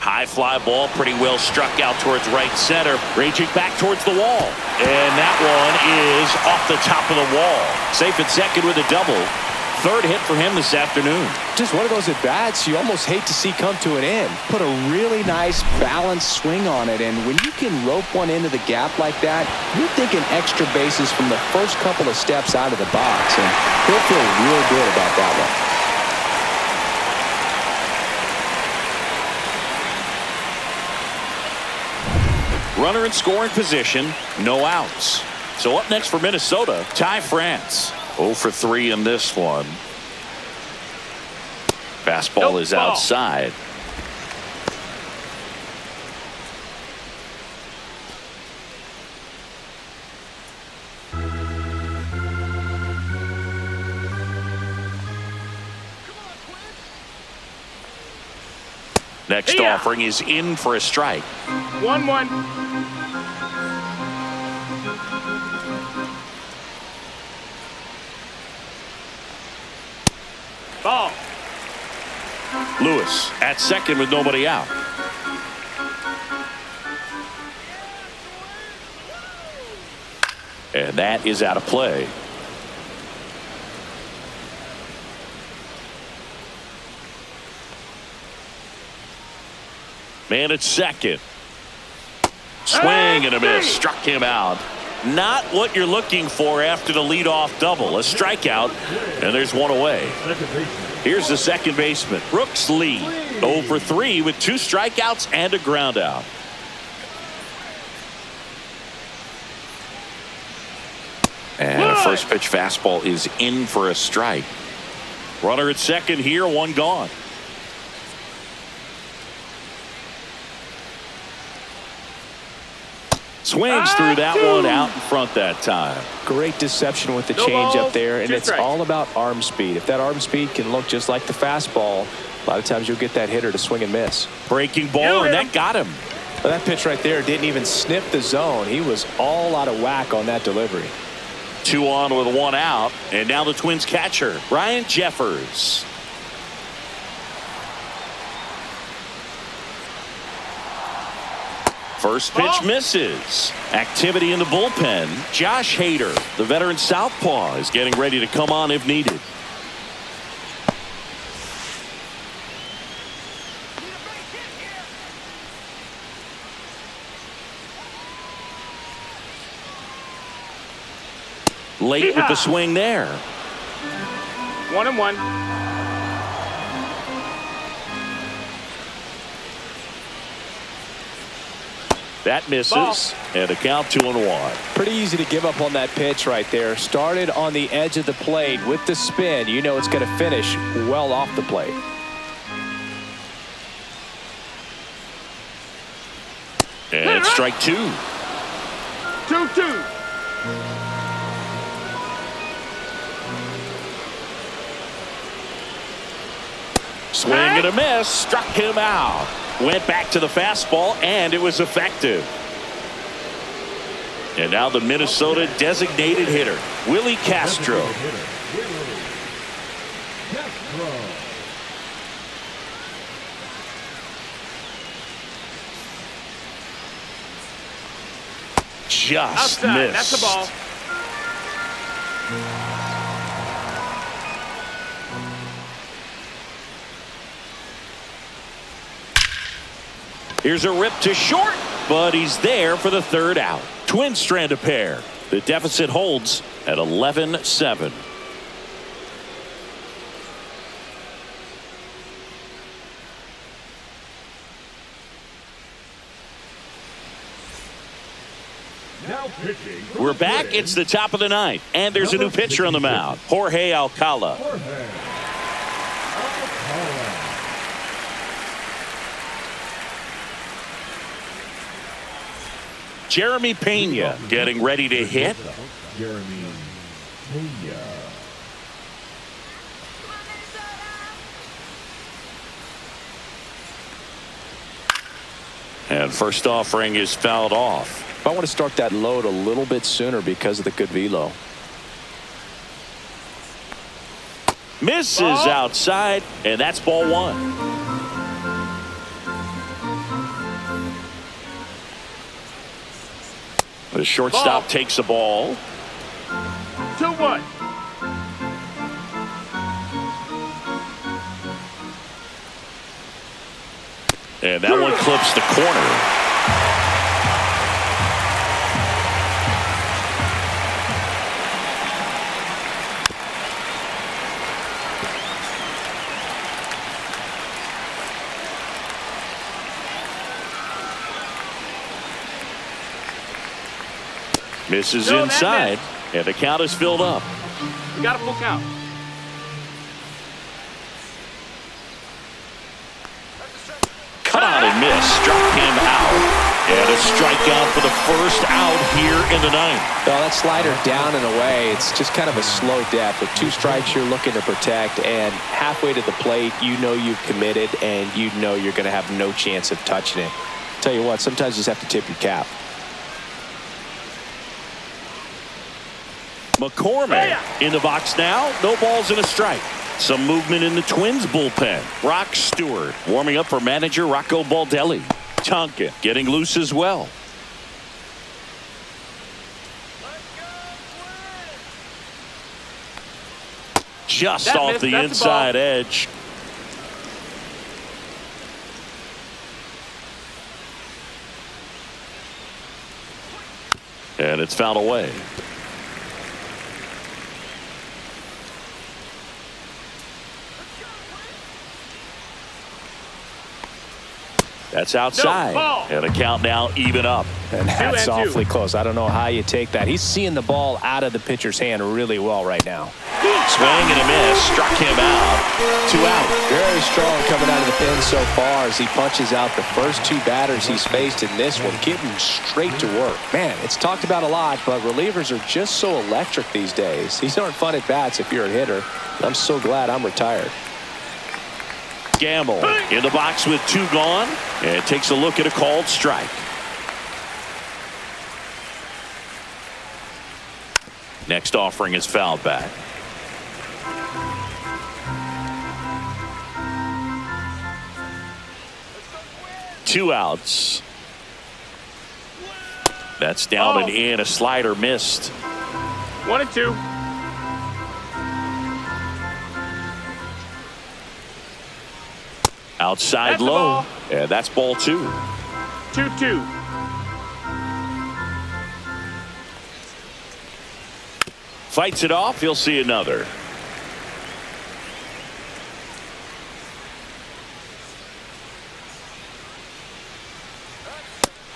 Speaker 1: High fly ball, pretty well struck out towards right center, raging back towards the wall. And that one is off the top of the wall. Safe at second with a double. Third hit for him this afternoon.
Speaker 2: Just one of those at-bats you almost hate to see come to an end. Put a really nice balanced swing on it, and when you can rope one into the gap like that, you're thinking extra bases from the first couple of steps out of the box, and he'll feel real good about that one.
Speaker 1: Runner in scoring position, no outs. So up next for Minnesota, Ty France. 0 for 3 in this one. Fastball is
Speaker 3: ball.
Speaker 1: outside. Next
Speaker 3: Yeah.
Speaker 1: offering is in for a strike.
Speaker 3: 1-1. Ball.
Speaker 1: Lewis at second with nobody out. And that is out of play. Man at second. Swing and a miss. Struck him out. Not what you're looking for after the leadoff double. A strikeout, and there's one away. Here's the second baseman, Brooks Lee. 0 for 3 with 2 strikeouts and a ground out. And a first pitch fastball is in for a strike. Runner at second here, one gone. Swings through that one out in front that time.
Speaker 2: Great deception with the change up there, and it's all about arm speed. If that arm speed can look just like the fastball, a lot of times you'll get that hitter to swing and miss.
Speaker 1: Breaking ball, and that got him.
Speaker 2: Well, that pitch right there didn't even sniff the zone. He was all out of whack on that delivery.
Speaker 1: 2 on with 1 out, and now the Twins catcher, Ryan Jeffers. First pitch misses. Activity in the bullpen. Josh Hader, the veteran southpaw, is getting ready to come on if needed. Late with the swing there.
Speaker 3: 1-1.
Speaker 1: That misses, and a count 2-1.
Speaker 2: Pretty easy to give up on that pitch right there. Started on the edge of the plate with the spin. You know it's going to finish well off the plate.
Speaker 1: And strike 2.
Speaker 3: 2-2.
Speaker 1: Swing and a miss. Struck him out. Went back to the fastball, and it was effective. And now the Minnesota designated hitter, Willie Castro. Just
Speaker 3: outside.
Speaker 1: missed.
Speaker 3: That's the ball.
Speaker 1: Here's a rip to short, but he's there for the 3rd out. Twins strand a pair. The deficit holds at 11-7.
Speaker 4: Now pitching.
Speaker 1: We're back. It's the top of the 9th, and there's a new pitcher on the mound, Jorge Alcala. Jeremy Pena getting ready to hit.
Speaker 4: Jeremy Pena.
Speaker 1: And first offering is fouled off.
Speaker 2: I want to start that load a little bit sooner because of the good velo.
Speaker 1: Misses outside, and that's ball 1. The shortstop takes the ball.
Speaker 3: 2-1.
Speaker 1: And that one clips the corner. Misses inside, and the count is filled up.
Speaker 3: We got a full count.
Speaker 1: Cut out and miss. Struck him out. And a strikeout for the first out here in the 9th.
Speaker 2: Well, that slider down and away, it's just kind of a slow death. With 2 strikes you're looking to protect, and halfway to the plate you know you've committed and you know you're going to have no chance of touching it. Tell you what, sometimes you just have to tip your cap.
Speaker 1: McCormick in the box now. No balls and a strike. Some movement in the Twins bullpen. Brock Stewart warming up for manager Rocco Baldelli. Tonkin getting loose as well. Just
Speaker 3: That
Speaker 1: off
Speaker 3: missed.
Speaker 1: the
Speaker 3: That's a
Speaker 1: inside
Speaker 3: ball.
Speaker 1: edge. And it's fouled away. That's outside.
Speaker 3: No, ball.
Speaker 1: And a count now even up.
Speaker 2: And that's
Speaker 3: 2-2.
Speaker 2: awfully close. I don't know how you take that. He's seeing the ball out of the pitcher's hand really well right now.
Speaker 1: Swing and a miss. Struck him out. 2 out.
Speaker 2: Very strong coming out of the pen so far as he punches out the first 2 batters he's faced in this one, getting straight to work. Man, it's talked about a lot, but relievers are just so electric these days. These aren't fun at bats if you're a hitter. I'm so glad I'm retired.
Speaker 1: Gamble in the box with 2 gone and takes a look at a called strike. Next offering is fouled back. Two outs. That's down and in. A slider missed.
Speaker 3: 1-2.
Speaker 1: Outside
Speaker 3: That's the
Speaker 1: low.
Speaker 3: ball.
Speaker 1: And that's ball 2.
Speaker 3: 2-2.
Speaker 1: Fights it off. He'll see another.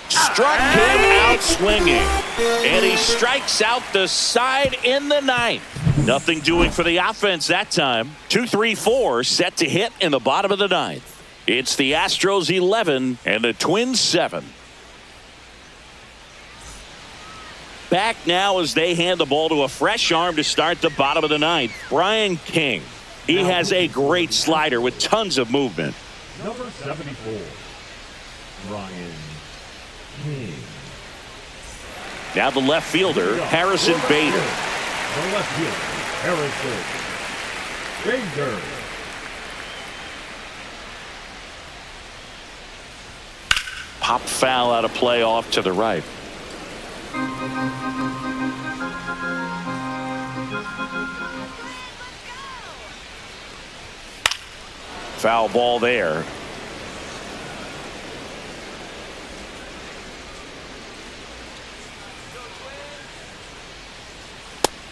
Speaker 1: Struck him out swinging. And he strikes out the side in the 9th. Nothing doing for the offense that time. 2-3-4 set to hit in the bottom of the 9th. It's the Astros 11 and the Twins 7. Back now as they hand the ball to a fresh arm to start the bottom of the 9th. Brian King. He has a great slider with tons of movement.
Speaker 4: Number 74, Brian King.
Speaker 1: Now the left fielder, Harrison Bader.
Speaker 4: The left fielder, Harrison Bader.
Speaker 1: Pop foul out of play off to the right. Foul ball there.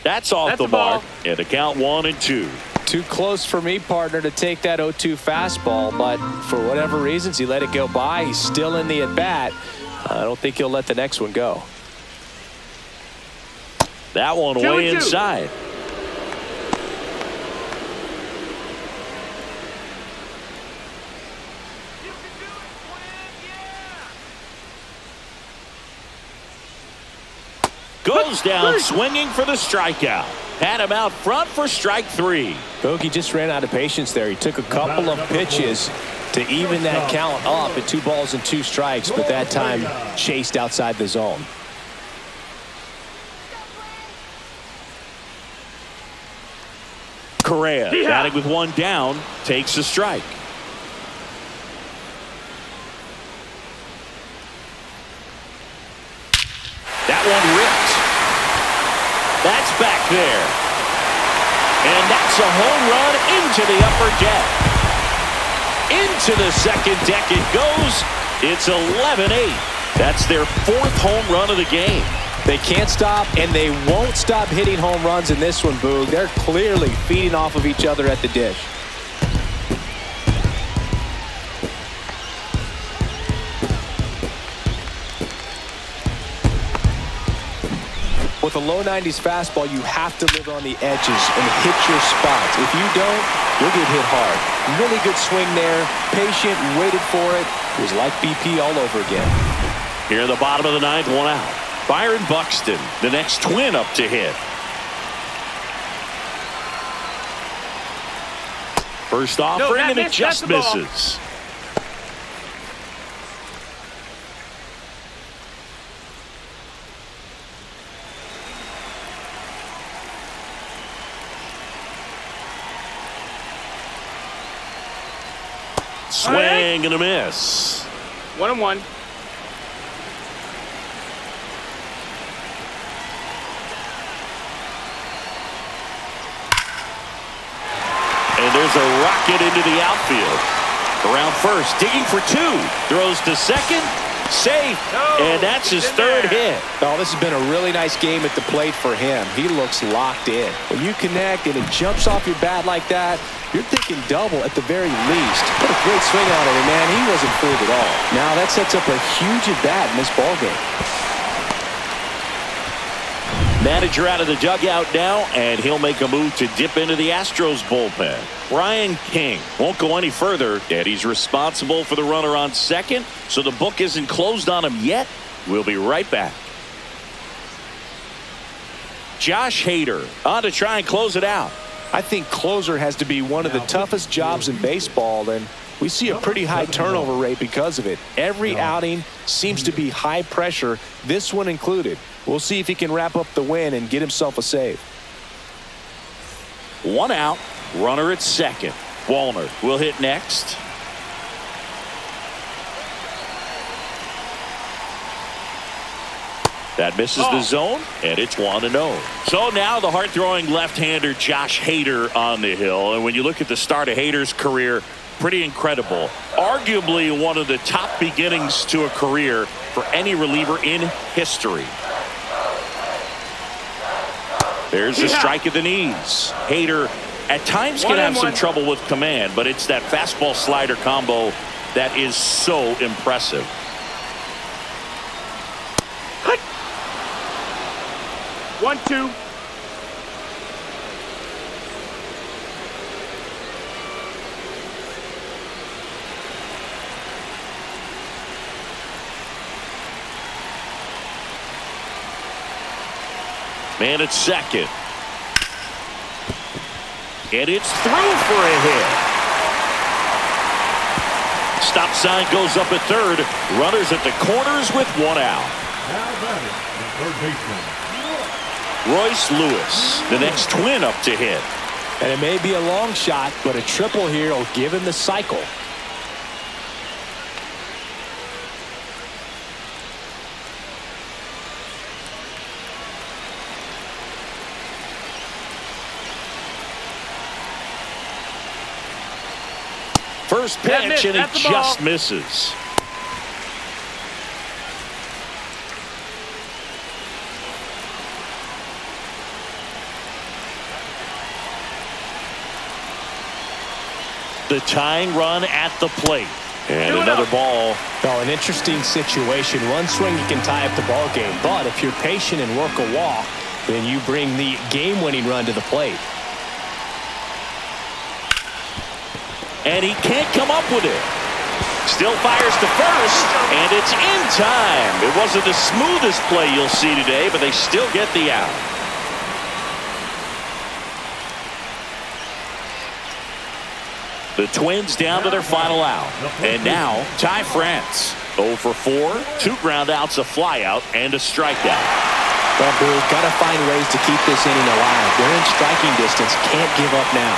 Speaker 1: That's off
Speaker 3: That's
Speaker 1: the
Speaker 3: a ball.
Speaker 1: mark. And the count 1-2.
Speaker 2: Too close for me, partner, to take that 0-2 fastball, but for whatever reasons, he let it go by. He's still in the at-bat. I don't think he'll let the next one go.
Speaker 1: That one way inside. Goes down swinging for the strikeout. Had him out front for strike 3.
Speaker 2: Bogey just ran out of patience there. He took a couple of pitches to even that count up at 2 balls and 2 strikes, but that time chased outside the zone.
Speaker 1: Correa batting with 1 down, takes a strike. That one ripped. That's back there. And that's a home run into the upper deck. Into the second deck it goes. It's 11-8. That's their 4th home run of the game.
Speaker 2: They can't stop, and they won't stop hitting home runs in this one, Boog. They're clearly feeding off of each other at the dish. With a low 90s fastball, you have to live on the edges and hit your spots. If you don't, you'll get hit hard. Really good swing there. Patient, waited for it. It was like BP all over again.
Speaker 1: Here in the bottom of the 9th, 1 out. Byron Buxton, the next Twin up to hit. First offering, and it just misses. Swing and a miss.
Speaker 3: 1-1.
Speaker 1: And there's a rocket into the outfield. Around first, digging for two. Throws to second. Safe. And that's his third hit.
Speaker 2: Oh, this has been a really nice game at the plate for him. He looks locked in. When you connect and it jumps off your bat like that, you're thinking double at the very least. What a great swing on it, and man, he wasn't fooled at all. Now that sets up a huge at-bat in this ballgame.
Speaker 1: Manager out of the dugout now, and he'll make a move to dip into the Astros bullpen. Brian King won't go any further, and he's responsible for the runner on second, so the book isn't closed on him yet. We'll be right back. Josh Hader on to try and close it out.
Speaker 2: I think closer has to be one of the toughest jobs in baseball, and we see a pretty high turnover rate because of it. Every outing seems to be high pressure, this one included. We'll see if he can wrap up the win and get himself a save.
Speaker 1: One out, runner at second. Wallner will hit next. That misses the zone, and it's 1-0. So now the hard-throwing left-hander Josh Hader on the hill. And when you look at the start of Hader's career, pretty incredible. Arguably one of the top beginnings to a career for any reliever in history. There's a strike at the knees. Hader at times can have some trouble with command, but it's that fastball slider combo that is so impressive.
Speaker 3: 1-2.
Speaker 1: Man at second. And it's through for a hit. Stop sign goes up at third. Runners at the corners with one out.
Speaker 4: Now batting, the third baseman.
Speaker 1: Royce Lewis, the next Twin up to hit.
Speaker 2: And it may be a long shot, but a triple here will give him the cycle.
Speaker 1: First pitch, and it just misses. The tying run at the plate. And another ball.
Speaker 2: Oh, an interesting situation. One swing you can tie up the ball game, but if you're patient and work a walk, then you bring the game-winning run to the plate.
Speaker 1: And he can't come up with it. Still fires to first, and it's in time. It wasn't the smoothest play you'll see today, but they still get the out. The Twins down to their final out. And now, Ty France. 0 for 4, 2 ground outs, a flyout, and a strikeout.
Speaker 2: Well, Boo, got to find ways to keep this inning alive. They're in striking distance. Can't give up now.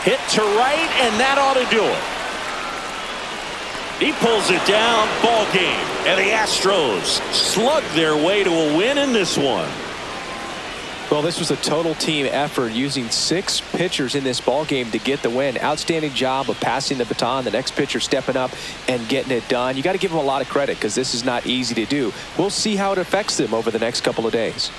Speaker 1: Hit to right, and that ought to do it. He pulls it down, ball game. And the Astros slug their way to a win in this one.
Speaker 2: Well, this was a total team effort, using 6 pitchers in this ball game to get the win. Outstanding job of passing the baton, the next pitcher stepping up and getting it done. You got to give them a lot of credit because this is not easy to do. We'll see how it affects them over the next couple of days.